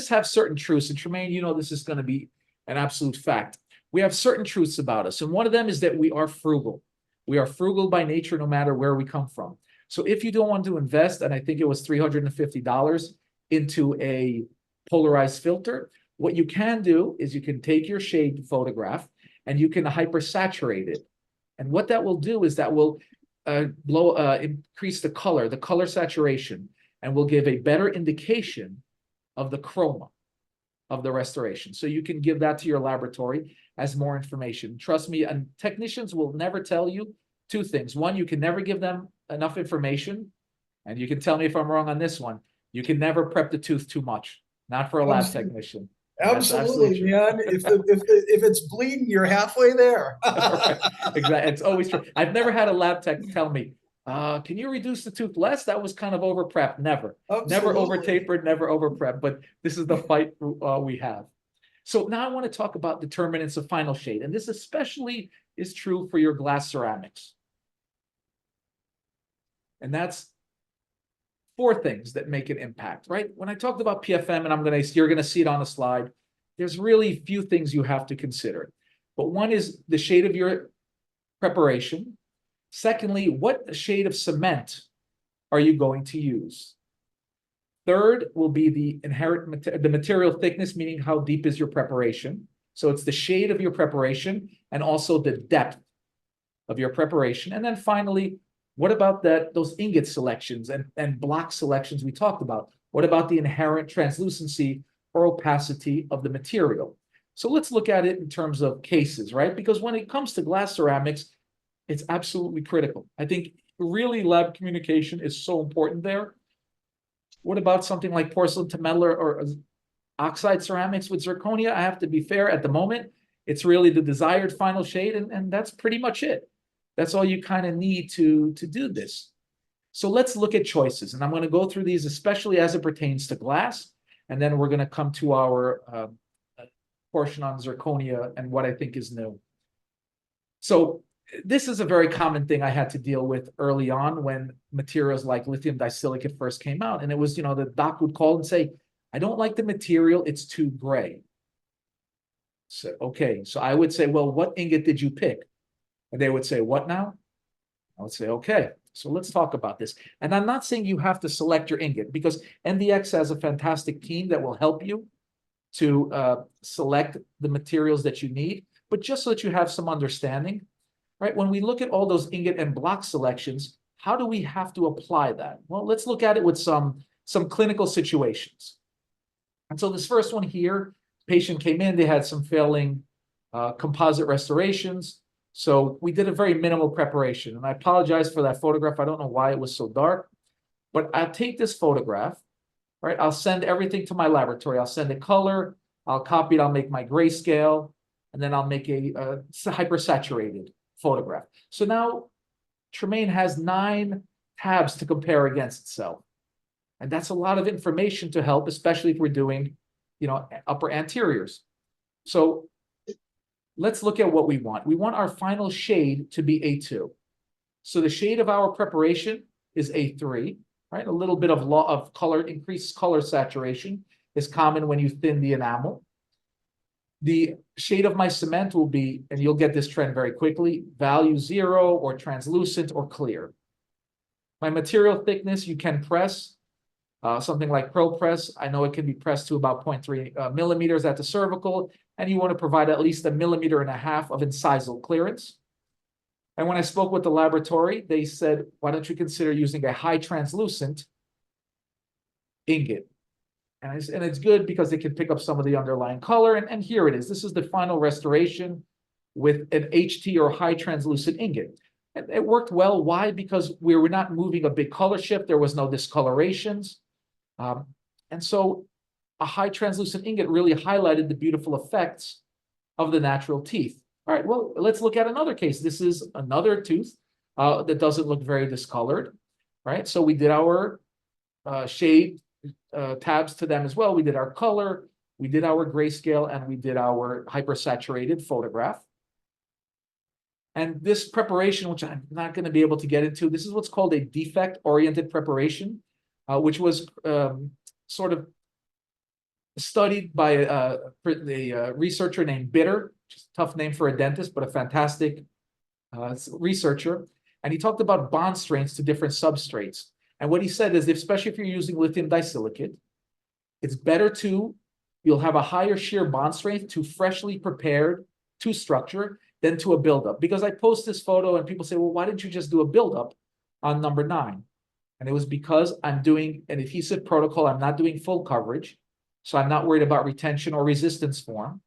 S2: have certain truths. And Tremaine, you know, this is going to be an absolute fact. We have certain truths about us. And one of them is that we are frugal. We are frugal by nature, no matter where we come from. So if you don't want to invest, and I think it was $350 into a polarized filter, what you can do is you can take your shade photograph and you can hypersaturate it. And what that will do is that will increase the color saturation, and will give a better indication of the chroma of the restoration. So you can give that to your laboratory as more information. Trust me, and technicians will never tell you two things. One, you can never give them enough information, and you can tell me if I'm wrong on this one. You can never prep the tooth too much, not for a lab technician.
S3: Absolutely, man. If it's bleeding, you're halfway there.
S2: Right. Exactly. It's always true. I've never had a lab tech tell me, can you reduce the tooth less? That was kind of over prepped. Never.
S3: Absolutely.
S2: Never over tapered, never over prepped. But this is the fight we have. So now I want to talk about determinants of final shade. And this especially is true for your glass ceramics. And that's four things that make an impact, right? When I talked about PFM, and you're gonna see it on the slide, there's really few things you have to consider. But one is the shade of your preparation. Secondly, what shade of cement are you going to use? Third will be the material thickness, meaning how deep is your preparation. So it's the shade of your preparation and also the depth of your preparation. And then finally, what about those ingot selections and block selections we talked about? What about the inherent translucency or opacity of the material? So let's look at it in terms of cases, right? Because when it comes to glass ceramics, it's absolutely critical. I think really lab communication is so important there. What about something like porcelain to metal or oxide ceramics with zirconia? I have to be fair, at the moment, it's really the desired final shade, and that's pretty much it. That's all you kind of need to do this. So let's look at choices. And I'm going to go through these, especially as it pertains to glass. And then we're going to come to our portion on zirconia and what I think is new. So this is a very common thing I had to deal with early on when materials like lithium disilicate first came out. And it was, the doc would call and say, I don't like the material, it's too gray. So, okay. So I would say, well, what ingot did you pick? And they would say, what now? I would say, okay, so let's talk about this. And I'm not saying you have to select your ingot, because NDX has a fantastic team that will help you to select the materials that you need. But just so that you have some understanding, right? When we look at all those ingot and block selections, how do we have to apply that? Well, let's look at it with some clinical situations. And so this first one here, patient came in, they had some failing composite restorations. So we did a very minimal preparation. And I apologize for that photograph. I don't know why it was so dark. But I'll take this photograph, right? I'll send everything to my laboratory. I'll send a color. I'll copy it. I'll make my grayscale. And then I'll make a hypersaturated photograph. So now Tremaine has 9 tabs to compare against itself. And that's a lot of information to help, especially if we're doing, upper anteriors. So let's look at what we want. We want our final shade to be A2. So the shade of our preparation is A3, right? A little bit of color, increased color saturation is common when you thin the enamel. The shade of my cement will be, and you'll get this trend very quickly, value 0 or translucent or clear. My material thickness, you can press something like ProPress. I know it can be pressed to about 0.3 millimeters at the cervical, and you want to provide at least 1.5 millimeters of incisal clearance. And when I spoke with the laboratory, they said, why don't you consider using a high translucent ingot? And it's good because they can pick up some of the underlying color. And here it is. This is the final restoration with an HT or high translucent ingot. And it worked well. Why? Because we were not moving a big color shift. There was no discolorations. And so a high translucent ingot really highlighted the beautiful effects of the natural teeth. All right, well, let's look at another case. This is another tooth that doesn't look very discolored, right? So we did our shade tabs to them as well. We did our color, we did our grayscale, and we did our hypersaturated photograph. And this preparation, which I'm not going to be able to get into, this is what's called a defect-oriented preparation, which was sort of studied by a researcher named Bitter, which is a tough name for a dentist, but a fantastic researcher. And he talked about bond strengths to different substrates. And what he said is, especially if you're using lithium disilicate, it's better you'll have a higher shear bond strength to freshly prepared tooth structure than to a buildup. Because I post this photo and people say, well, why didn't you just do a buildup on number 9? And it was because I'm doing an adhesive protocol. I'm not doing full coverage. So I'm not worried about retention or resistance form.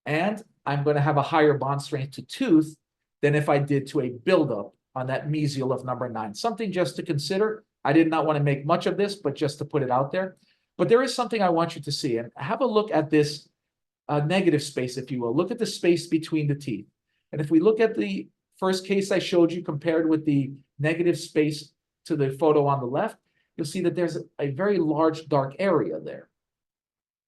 S2: And I'm going to have a higher bond strength to tooth than if I did to a buildup on that mesial of number 9. Something just to consider. I did not want to make much of this, but just to put it out there. But there is something I want you to see. And have a look at this negative space, if you will. Look at the space between the teeth. And if we look at the first case I showed you compared with the negative space to the photo on the left, you'll see that there's a very large dark area there.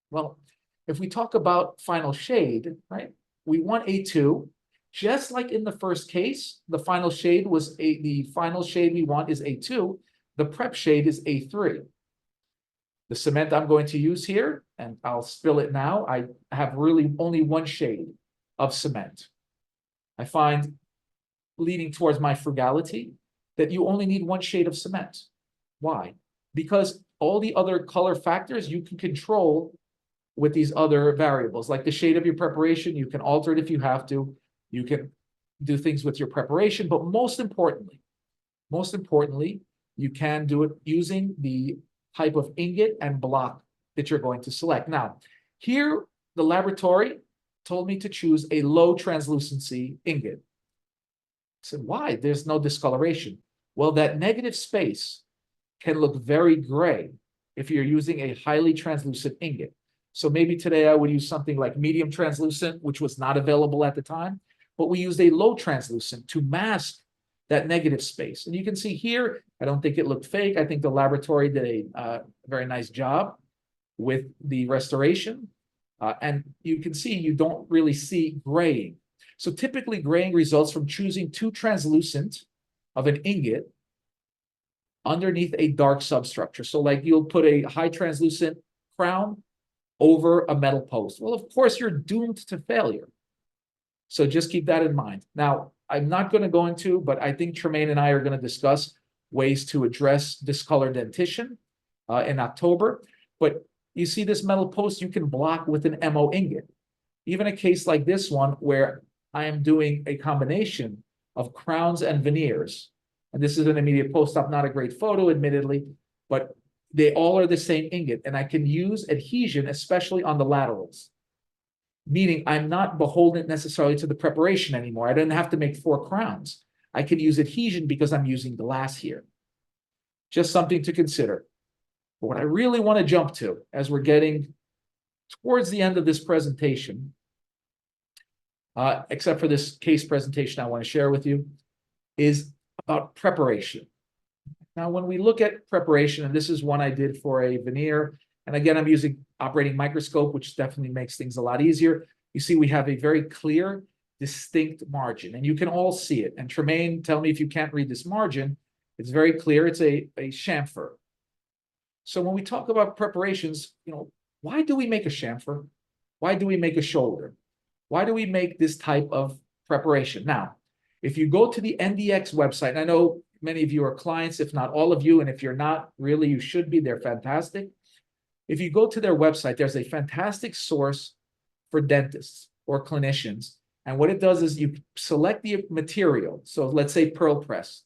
S2: Well, if we talk about final shade, right, we want A2. Just like in the first case, the final shade the final shade we want is A2. The prep shade is A3. The cement I'm going to use here, and I'll spill it now, I have really only one shade of cement. I find, leading towards my frugality, that you only need one shade of cement. Why? Because all the other color factors you can control with these other variables, like the shade of your preparation. You can alter it if you have to. You can do things with your preparation, but most importantly, you can do it using the type of ingot and block that you're going to select. Now, here, the laboratory told me to choose a low translucency ingot. I said, why? There's no discoloration. Well, that negative space can look very gray if you're using a highly translucent ingot. So maybe today I would use something like medium translucent, which was not available at the time, but we used a low translucent to mask that negative space. And you can see here, I don't think it looked fake. I think the laboratory did a very nice job with the restoration. And you can see you don't really see graying. So typically graying results from choosing too translucent of an ingot underneath a dark substructure. So like you'll put a high translucent crown over a metal post. Well, of course, you're doomed to failure. So just keep that in mind. Now, I'm not going to go into, but I think Tremaine and I are going to discuss ways to address discolored dentition in October. But you see this metal post, you can block with an MO ingot. Even a case like this one where I am doing a combination of crowns and veneers. And this is an immediate post-op, not a great photo, admittedly, but they all are the same ingot. And I can use adhesion, especially on the laterals. Meaning I'm not beholden necessarily to the preparation anymore. I don't have to make 4 crowns. I can use adhesion because I'm using glass here. Just something to consider. But what I really want to jump to as we're getting towards the end of this presentation, except for this case presentation I want to share with you, is about preparation. Now, when we look at preparation, and this is one I did for a veneer, and again, I'm using operating microscope, which definitely makes things a lot easier. You see, we have a very clear, distinct margin, and you can all see it. And Tremaine, tell me if you can't read this margin. It's very clear. It's a chamfer. So when we talk about preparations, why do we make a chamfer? Why do we make a shoulder? Why do we make this type of preparation? Now, if you go to the NDX website, and I know many of you are clients, if not all of you, and if you're not, really, you should be. They're fantastic. If you go to their website, there's a fantastic source for dentists or clinicians. And what it does is you select the material. So let's say Pearl Press,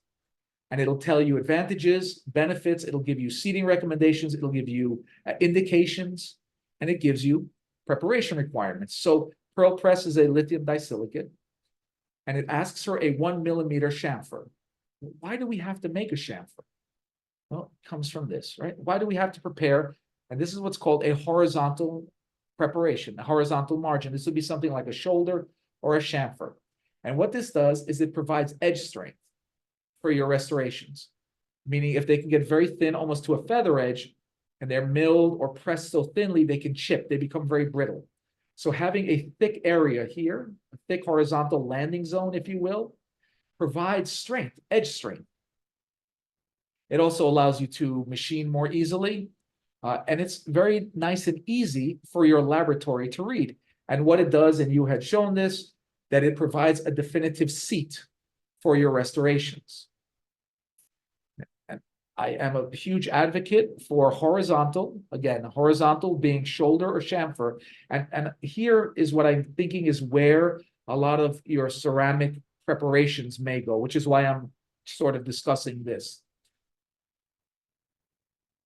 S2: and it'll tell you advantages, benefits. It'll give you seating recommendations. It'll give you indications, and it gives you preparation requirements. So Pearl Press is a lithium disilicate, and it asks for a 1 millimeter chamfer. Why do we have to make a chamfer? Well, it comes from this, right? Why do we have to prepare And this is what's called a horizontal preparation, a horizontal margin. This would be something like a shoulder or a chamfer. And what this does is it provides edge strength for your restorations, meaning if they can get very thin, almost to a feather edge, and they're milled or pressed so thinly, they can chip, they become very brittle. So having a thick area here, a thick horizontal landing zone, if you will, provides strength, edge strength. It also allows you to machine more easily, and it's very nice and easy for your laboratory to read. And what it does, and you had shown this, that it provides a definitive seat for your restorations. And I am a huge advocate for horizontal, again, horizontal being shoulder or chamfer. And here is what I'm thinking is where a lot of your ceramic preparations may go, which is why I'm sort of discussing this.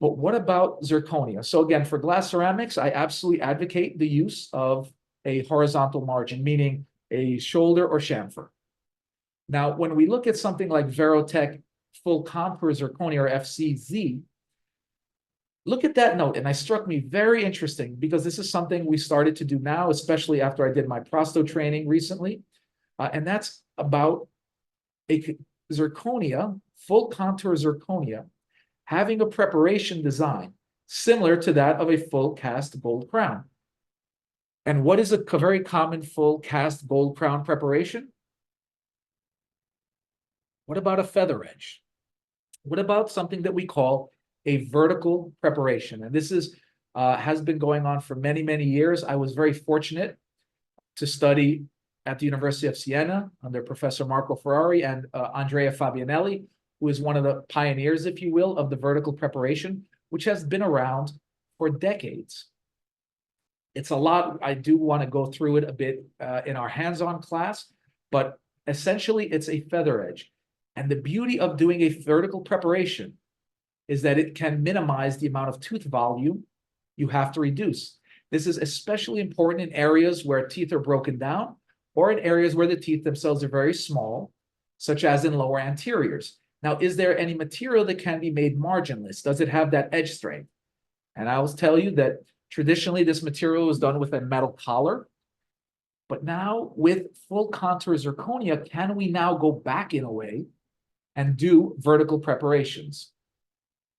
S2: But what about zirconia? So again, for glass ceramics, I absolutely advocate the use of a horizontal margin, meaning a shoulder or chamfer. Now, when we look at something like Verotech full contour zirconia or FCZ, look at that note. And it struck me very interesting because this is something we started to do now, especially after I did my prosto training recently. And that's about a zirconia, full contour zirconia, having a preparation design similar to that of a full cast gold crown. And what is a very common full cast gold crown preparation? What about a feather edge? What about something that we call a vertical preparation? And this is has been going on for many, many years. I was very fortunate to study at the University of Siena under Professor Marco Ferrari and Andrea Fabianelli, who is one of the pioneers, if you will, of the vertical preparation, which has been around for decades. It's a lot. I do want to go through it a bit in our hands-on class, but essentially it's a feather edge. And the beauty of doing a vertical preparation is that it can minimize the amount of tooth volume you have to reduce. This is especially important in areas where teeth are broken down or in areas where the teeth themselves are very small, such as in lower anteriors. Now, is there any material that can be made marginless? Does it have that edge strength? And I will tell you that traditionally this material was done with a metal collar. But now with full contour zirconia, can we now go back in a way and do vertical preparations?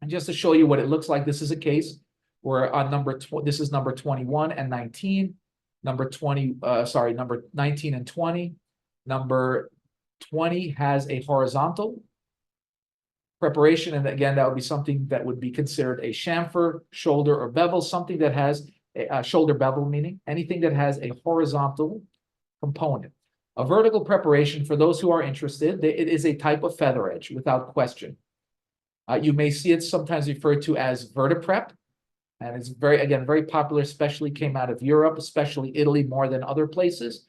S2: And just to show you what it looks like, this is a case where on this is number 21 and 19, number 19 and 20. Number 20 has a horizontal preparation, and again, that would be something that would be considered a chamfer, shoulder, or bevel, something that has a shoulder bevel, meaning anything that has a horizontal component. A vertical preparation, for those who are interested, it is a type of feather edge, without question. You may see it sometimes referred to as vertiprep, and it's very popular, especially came out of Europe, especially Italy more than other places.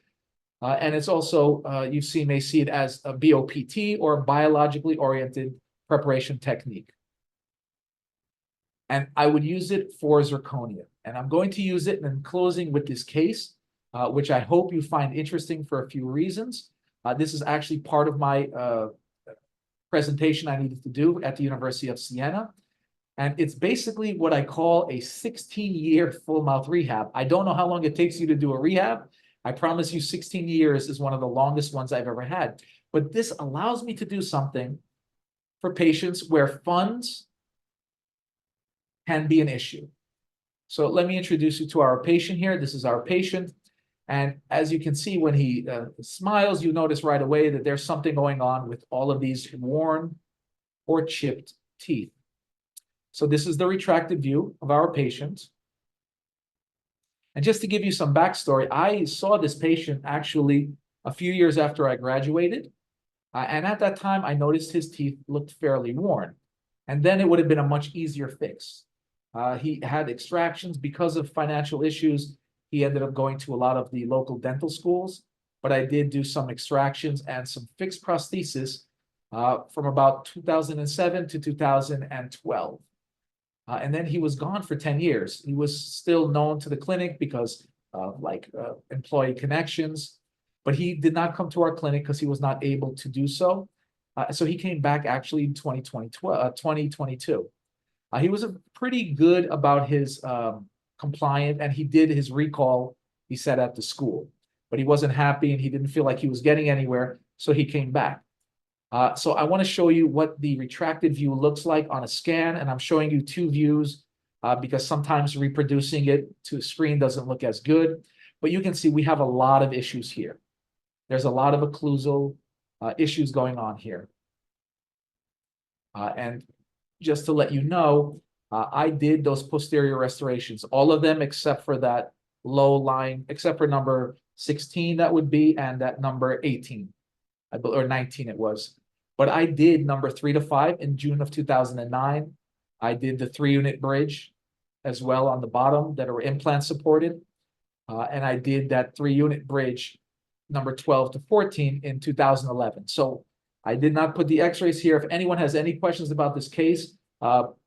S2: And it's also, may see it as a BOPT, or biologically oriented preparation technique. And I would use it for zirconia. And I'm going to use it in closing with this case, which I hope you find interesting for a few reasons. This is actually part of my presentation I needed to do at the University of Siena. And it's basically what I call a 16-year full mouth rehab. I don't know how long it takes you to do a rehab. I promise you 16 years is one of the longest ones I've ever had. But this allows me to do something for patients where funds can be an issue. So let me introduce you to our patient here. This is our patient. And as you can see, when he smiles, you notice right away that there's something going on with all of these worn or chipped teeth. So this is the retracted view of our patient. And just to give you some backstory, I saw this patient actually a few years after I graduated. And at that time, I noticed his teeth looked fairly worn. And then it would have been a much easier fix. He had extractions because of financial issues. He ended up going to a lot of the local dental schools. But I did do some extractions and some fixed prosthesis from about 2007 to 2012. And then he was gone for 10 years. He was still known to the clinic because of employee connections. But he did not come to our clinic because he was not able to do so. So he came back actually in 2022. He was pretty good about his compliant, and he did his recall, he said, at the school. But he wasn't happy and he didn't feel like he was getting anywhere, so he came back. So I want to show you what the retracted view looks like on a scan, and I'm showing you two views because sometimes reproducing it to a screen doesn't look as good. But you can see we have a lot of issues here. There's a lot of occlusal issues going on here. And just to let you know, I did those posterior restorations, all of them except for that low line, except for number 16 that would be, and that number 18, or 19 it was. But I did number 3 to 5 in June of 2009. I did the 3-unit bridge as well on the bottom that are implant supported. And I did that 3-unit bridge number 12 to 14 in 2011. So I did not put the x-rays here. If anyone has any questions about this case,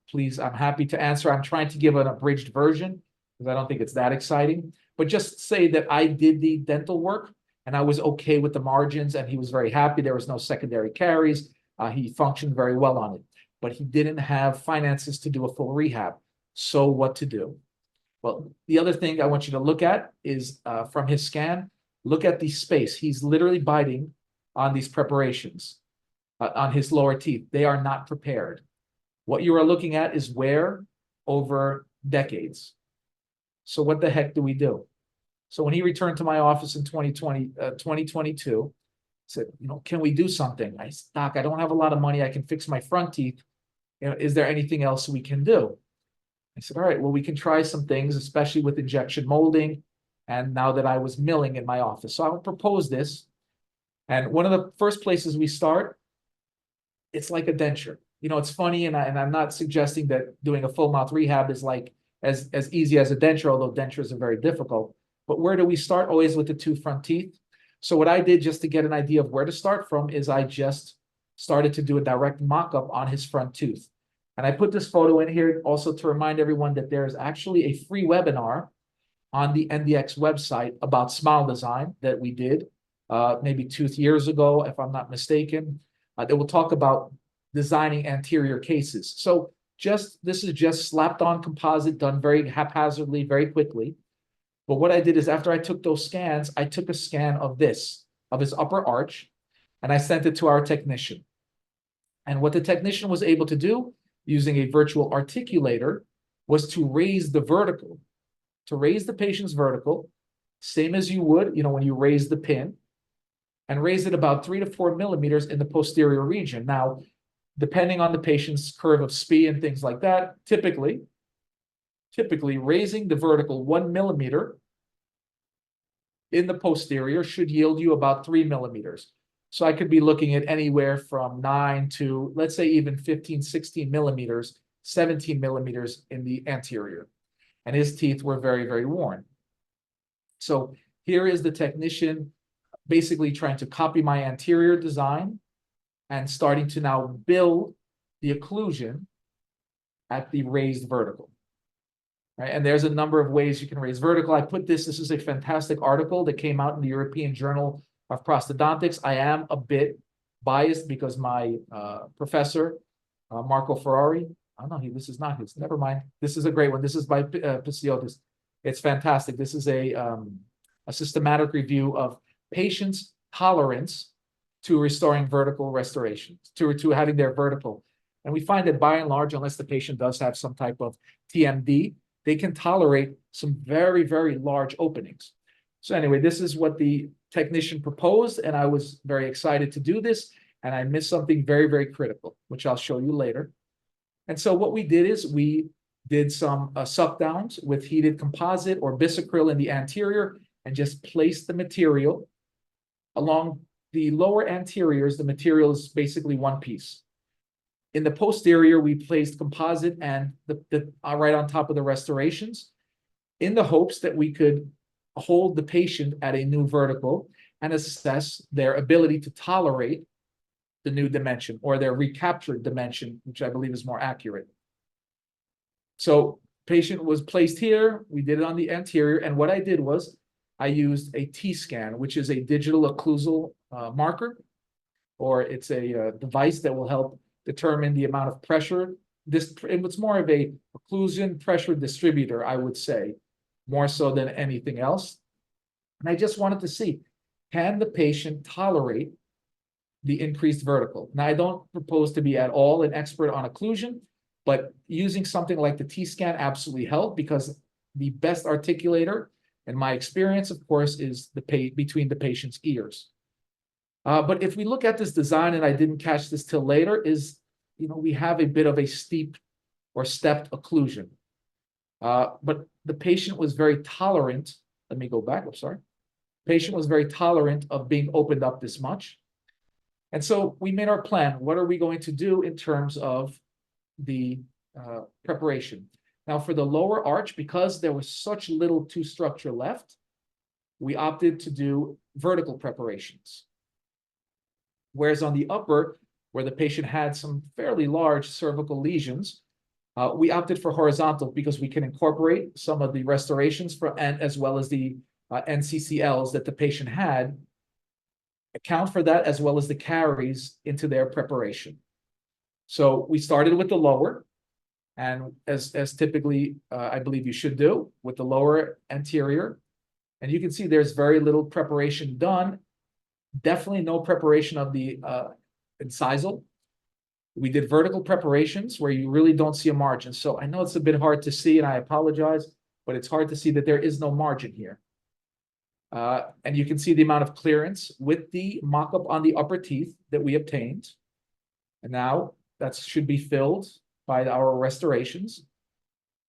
S2: please, I'm happy to answer. I'm trying to give an abridged version because I don't think it's that exciting. But just say that I did the dental work and I was okay with the margins and he was very happy. There was no secondary caries. He functioned very well on it, but he didn't have finances to do a full rehab. So what to do? Well, the other thing I want you to look at is from his scan, look at the space. He's literally biting on these preparations on his lower teeth. They are not prepared. What you are looking at is wear over decades. So what the heck do we do? So when he returned to my office in 2022, said, can we do something? I said, Doc, I don't have a lot of money. I can fix my front teeth. Is there anything else we can do? I said, all right, well, we can try some things, especially with injection molding. And now that I was milling in my office. So I would propose this. And one of the first places we start, it's like a denture. It's funny, and I'm not suggesting that doing a full mouth rehab is like as easy as a denture, although dentures are very difficult. But where do we start? Always with the 2 front teeth. So what I did just to get an idea of where to start from is I just started to do a direct mock-up on his front tooth. And I put this photo in here also to remind everyone that there's actually a free webinar on the NDX website about smile design that we did maybe 2 years ago, if I'm not mistaken. That will talk about designing anterior cases. So this is just slapped on composite, done very haphazardly, very quickly. But what I did is after I took those scans, I took a scan of his upper arch, and I sent it to our technician. And what the technician was able to do using a virtual articulator was to raise the vertical, to raise the patient's vertical, same as you would, when you raise the pin, and raise it about 3 to 4 millimeters in the posterior region. Now, depending on the patient's curve of SPE and things like that, typically raising the vertical 1 millimeter in the posterior should yield you about 3 millimeters. So I could be looking at anywhere from 9 to, let's say, even 15, 16 millimeters, 17 millimeters in the anterior. And his teeth were very, very worn. So here is the technician basically trying to copy my anterior design and starting to now build the occlusion at the raised vertical. Right? And there's a number of ways you can raise vertical. I put this is a fantastic article that came out in the European Journal of Prosthodontics. I am a bit biased because my professor, Marco Ferrari, this is not his, never mind. This is a great one. This is by Paciotis. It's fantastic. This is a systematic review of patients' tolerance to restoring vertical restorations, to having their vertical. And we find that by and large, unless the patient does have some type of TMD, they can tolerate some very, very large openings. So anyway, this is what the technician proposed, and I was very excited to do this, and I missed something very, very critical, which I'll show you later. And so what we did is we did some suck downs with heated composite or bisacryl in the anterior and just placed the material along the lower anteriors. The material is basically one piece. In the posterior, we placed composite and the right on top of the restorations in the hopes that we could hold the patient at a new vertical and assess their ability to tolerate the new dimension or their recaptured dimension, which I believe is more accurate. So patient was placed here. We did it on the anterior. And what I did was I used a T-scan, which is a digital occlusal marker, or it's a device that will help determine the amount of pressure it was more of a occlusion pressure distributor, I would say, more so than anything else. And I just wanted to see, can the patient tolerate the increased vertical? Now, I don't propose to be at all an expert on occlusion, but using something like the T-scan absolutely helped, because the best articulator, in my experience, of course, is between the patient's ears. But if we look at this design, and I didn't catch this till later, is, we have a bit of a steep or stepped occlusion. But the patient was very tolerant. Let me go back, I'm sorry. Patient was very tolerant of being opened up this much. And so we made our plan. What are we going to do in terms of the preparation? Now, for the lower arch, because there was such little tooth structure left, we opted to do vertical preparations. Whereas on the upper, where the patient had some fairly large cervical lesions, we opted for horizontal, because we can incorporate some of the restorations and as well as the NCCLs that the patient had, account for that, as well as the caries into their preparation. So we started with the lower, and as typically I believe you should do, with the lower anterior. And you can see there's very little preparation done. Definitely no preparation of the incisal. We did vertical preparations where you really don't see a margin. So I know it's a bit hard to see, and I apologize, but it's hard to see that there is no margin here. And you can see the amount of clearance with the mock-up on the upper teeth that we obtained. And now that should be filled by our restorations.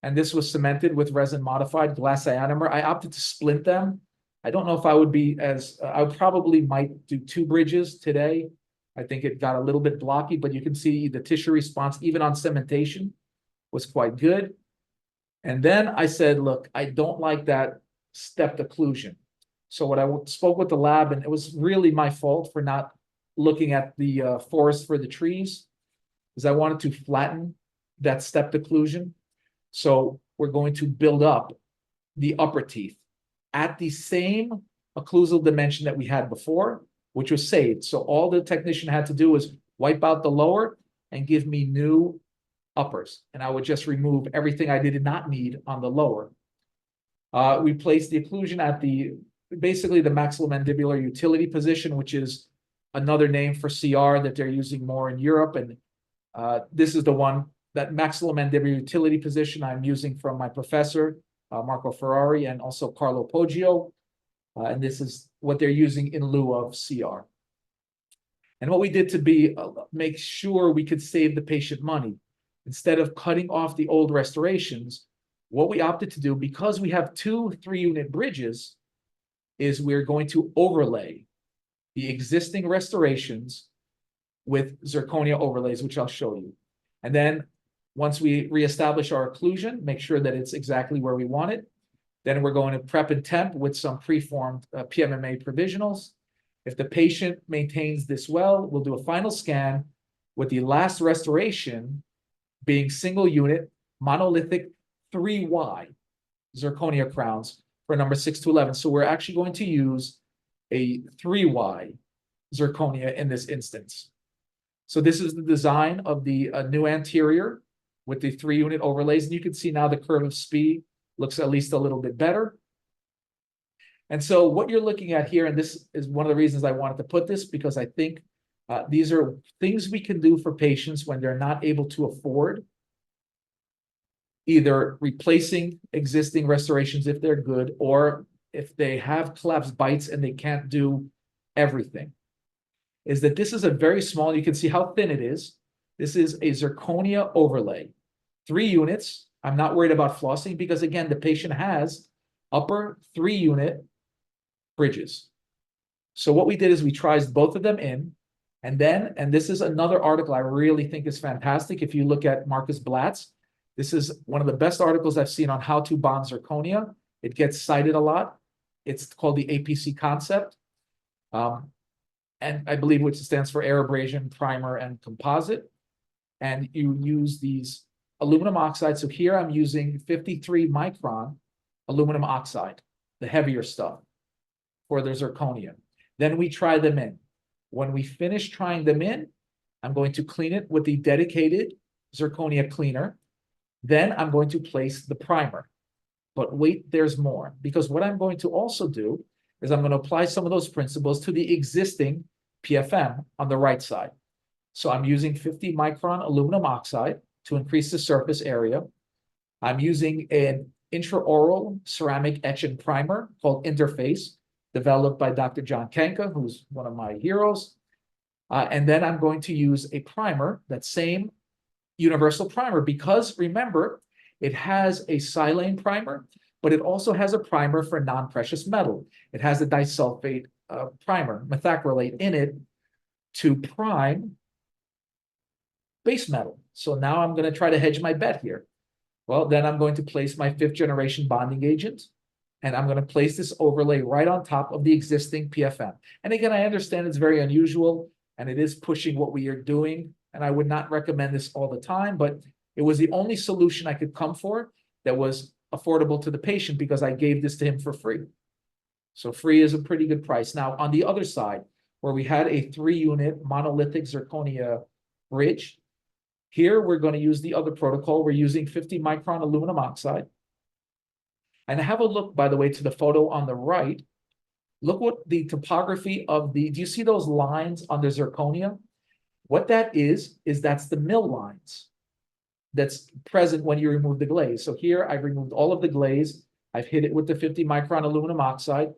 S2: And this was cemented with resin-modified glass ionomer. I opted to splint them. I don't know if I would be I probably might do 2 bridges today. I think it got a little bit blocky, but you can see the tissue response, even on cementation, was quite good. And then I said, look, I don't like that stepped occlusion. So what I spoke with the lab, and it was really my fault for not looking at the forest for the trees, is I wanted to flatten that stepped occlusion. So we're going to build up the upper teeth at the same occlusal dimension that we had before, which was saved. So all the technician had to do was wipe out the lower and give me new uppers. And I would just remove everything I did not need on the lower. We placed the occlusion at basically the maxillomandibular utility position, which is another name for CR that they're using more in Europe. And this is the one, that maxillomandibular utility position, I'm using from my professor, Marco Ferrari, and also Carlo Poggio. And this is what they're using in lieu of CR. And what we did to make sure we could save the patient money, instead of cutting off the old restorations, what we opted to do, because we have 2 3-unit bridges, is we're going to overlay the existing restorations with zirconia overlays, which I'll show you. And then once we reestablish our occlusion, make sure that it's exactly where we want it, then we're going to prep and temp with some preformed PMMA provisionals. If the patient maintains this well, we'll do a final scan with the last restoration being single unit monolithic 3Y zirconia crowns for number 6 to 11. So we're actually going to use a 3Y zirconia in this instance. So this is the design of the new anterior with the 3-unit overlays. And you can see now the curve of speed looks at least a little bit better. And so what you're looking at here, and this is one of the reasons I wanted to put this, because I think these are things we can do for patients when they're not able to afford either replacing existing restorations if they're good, or if they have collapsed bites and they can't do everything, is that this is a very small, you can see how thin it is. This is a zirconia overlay, 3 units. I'm not worried about flossing because, again, the patient has upper 3-unit bridges. So what we did is we trized both of them in, and then, and this is another article I really think is fantastic. If you look at Marcus Blatt's, this is one of the best articles I've seen on how to bond zirconia. It gets cited a lot. It's called the APC concept. And I believe which stands for air abrasion, primer, and composite. And you use these aluminum oxide. So here I'm using 53 micron aluminum oxide, the heavier stuff for the zirconia. Then we try them in. When we finish trying them in, I'm going to clean it with the dedicated zirconia cleaner. Then I'm going to place the primer. But wait, there's more, because what I'm going to also do is I'm going to apply some of those principles to the existing PFM on the right side. So I'm using 50 micron aluminum oxide to increase the surface area. I'm using an intraoral ceramic etching primer called Interface, developed by Dr. John Kenka, who's one of my heroes. And then I'm going to use a primer, that same universal primer, because remember, it has a silane primer, but it also has a primer for non-precious metal. It has a disulfate primer, methacrylate, in it to prime base metal. So now I'm going to try to hedge my bet here. Well, then I'm going to place my 5th generation bonding agent, and I'm going to place this overlay right on top of the existing PFM. And again, I understand it's very unusual, and it is pushing what we are doing, and I would not recommend this all the time, but it was the only solution I could come for that was affordable to the patient, because I gave this to him for free. So free is a pretty good price. Now, on the other side, where we had a 3-unit monolithic zirconia bridge, here we're going to use the other protocol. We're using 50 micron aluminum oxide. And have a look, by the way, to the photo on the right. Look what the topography of do you see those lines on the zirconia? What that is that's the mill lines that's present when you remove the glaze. So here I've removed all of the glaze. I've hit it with the 50 micron aluminum oxide.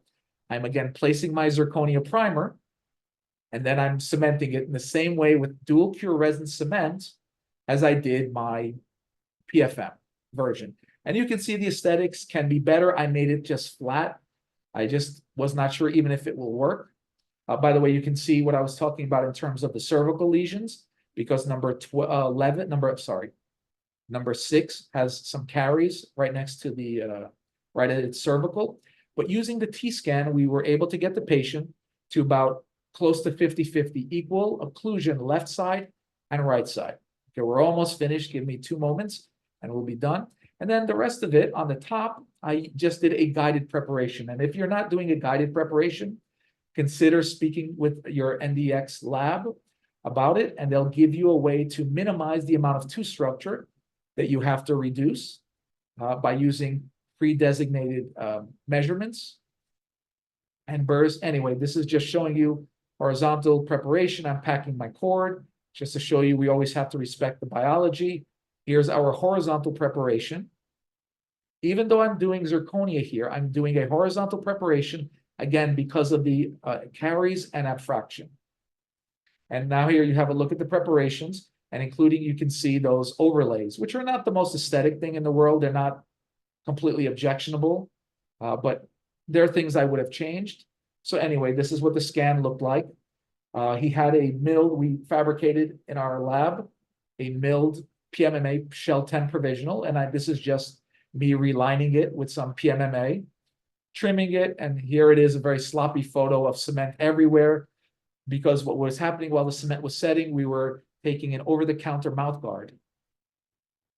S2: I'm again placing my zirconia primer, and then I'm cementing it in the same way with dual cure resin cement as I did my PFM version. And you can see the aesthetics can be better. I made it just flat. I just was not sure even if it will work. By the way, you can see what I was talking about in terms of the cervical lesions, because number 6 has some caries right next to the, right at its cervical. But using the T-scan, we were able to get the patient to about close to 50-50 equal occlusion left side and right side. Okay, we're almost finished. Give me 2 moments and we'll be done. And then the rest of it on the top, I just did a guided preparation. And if you're not doing a guided preparation, consider speaking with your NDX lab about it, and they'll give you a way to minimize the amount of tooth structure that you have to reduce by using pre-designated measurements and burrs. Anyway, this is just showing you horizontal preparation. I'm packing my cord just to show you we always have to respect the biology. Here's our horizontal preparation. Even though I'm doing zirconia here, I'm doing a horizontal preparation, again, because of the caries and abfraction. And now here you have a look at the preparations, and including, you can see those overlays, which are not the most aesthetic thing in the world. They're not completely objectionable, but they're things I would have changed. So anyway, this is what the scan looked like. He had a milled, we fabricated in our lab, a milled PMMA shell 10 provisional, and this is just me relining it with some PMMA, trimming it, and here it is, a very sloppy photo of cement everywhere, because what was happening while the cement was setting, we were taking an over-the-counter mouth guard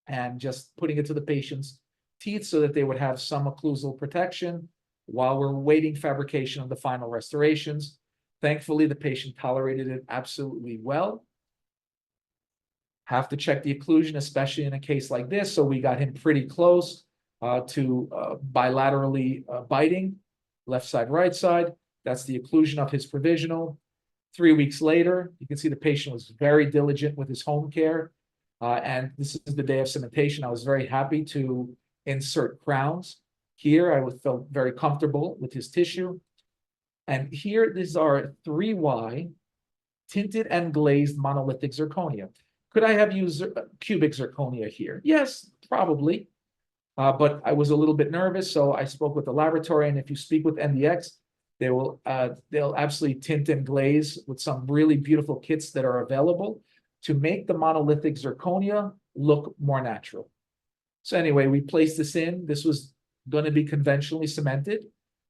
S2: and just putting it to the patient's teeth so that they would have some occlusal protection while we're waiting fabrication of the final restorations. Thankfully, the patient tolerated it absolutely well. Have to check the occlusion, especially in a case like this. So we got him pretty close to bilaterally biting, left side, right side. That's the occlusion of his provisional. 3 weeks later, you can see the patient was very diligent with his home care. And this is the day of cementation. I was very happy to insert crowns. Here, I felt very comfortable with his tissue. And here, these are 3Y tinted and glazed monolithic zirconia. Could I have used cubic zirconia here? Yes, probably. But I was a little bit nervous, so I spoke with the laboratory. And if you speak with NDX, they'll absolutely tint and glaze with some really beautiful kits that are available to make the monolithic zirconia look more natural. So anyway, we placed this in. This was going to be conventionally cemented.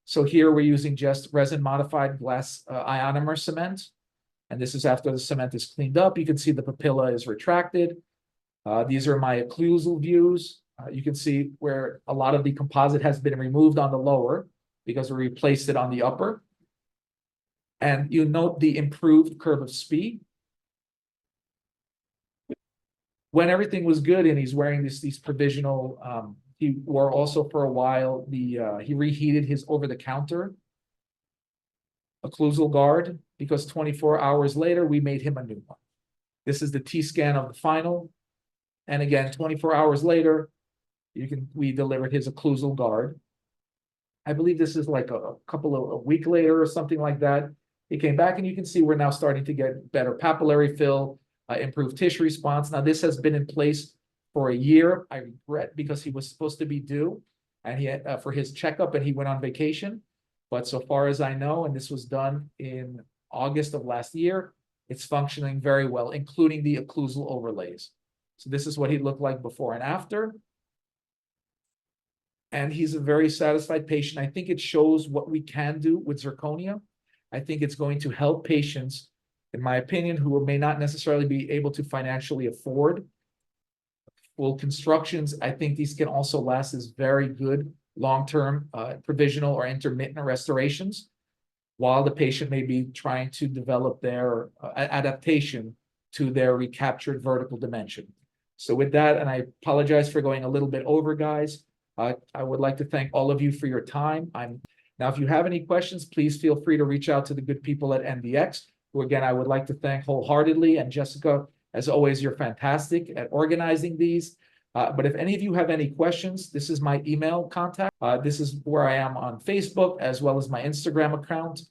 S2: So here we're using just resin modified glass ionomer cement. And this is after the cement is cleaned up. You can see the papilla is retracted. These are my occlusal views. You can see where a lot of the composite has been removed on the lower because we replaced it on the upper. And you note the improved curve of speed. when everything was good and he's wearing these provisional, he wore also for a while, he reheated his over-the-counter occlusal guard, because 24 hours later, we made him a new one. This is the T-scan of the final. And again, 24 hours later, we delivered his occlusal guard. I believe this is like a week later or something like that. He came back, and you can see we're now starting to get better papillary fill, improved tissue response. Now, this has been in place for a year. I regret, because he was supposed to be due and he had, for his checkup, and he went on vacation. But so far as I know, and this was done in August of last year, it's functioning very well, including the occlusal overlays. So this is what he looked like before and after. And he's a very satisfied patient. I think it shows what we can do with zirconia. I think it's going to help patients, in my opinion, who may not necessarily be able to financially afford full constructions. I think these can also last as very good long-term provisional or intermittent restorations, while the patient may be trying to develop their adaptation to their recaptured vertical dimension. So with that, and I apologize for going a little bit over, guys, I would like to thank all of you for your time. Now, if you have any questions, please feel free to reach out to the good people at NDX, who again, I would like to thank wholeheartedly. And Jessica, as always, you're fantastic at organizing these. But if any of you have any questions, this is my email contact. This is where I am on Facebook, as well as my Instagram account.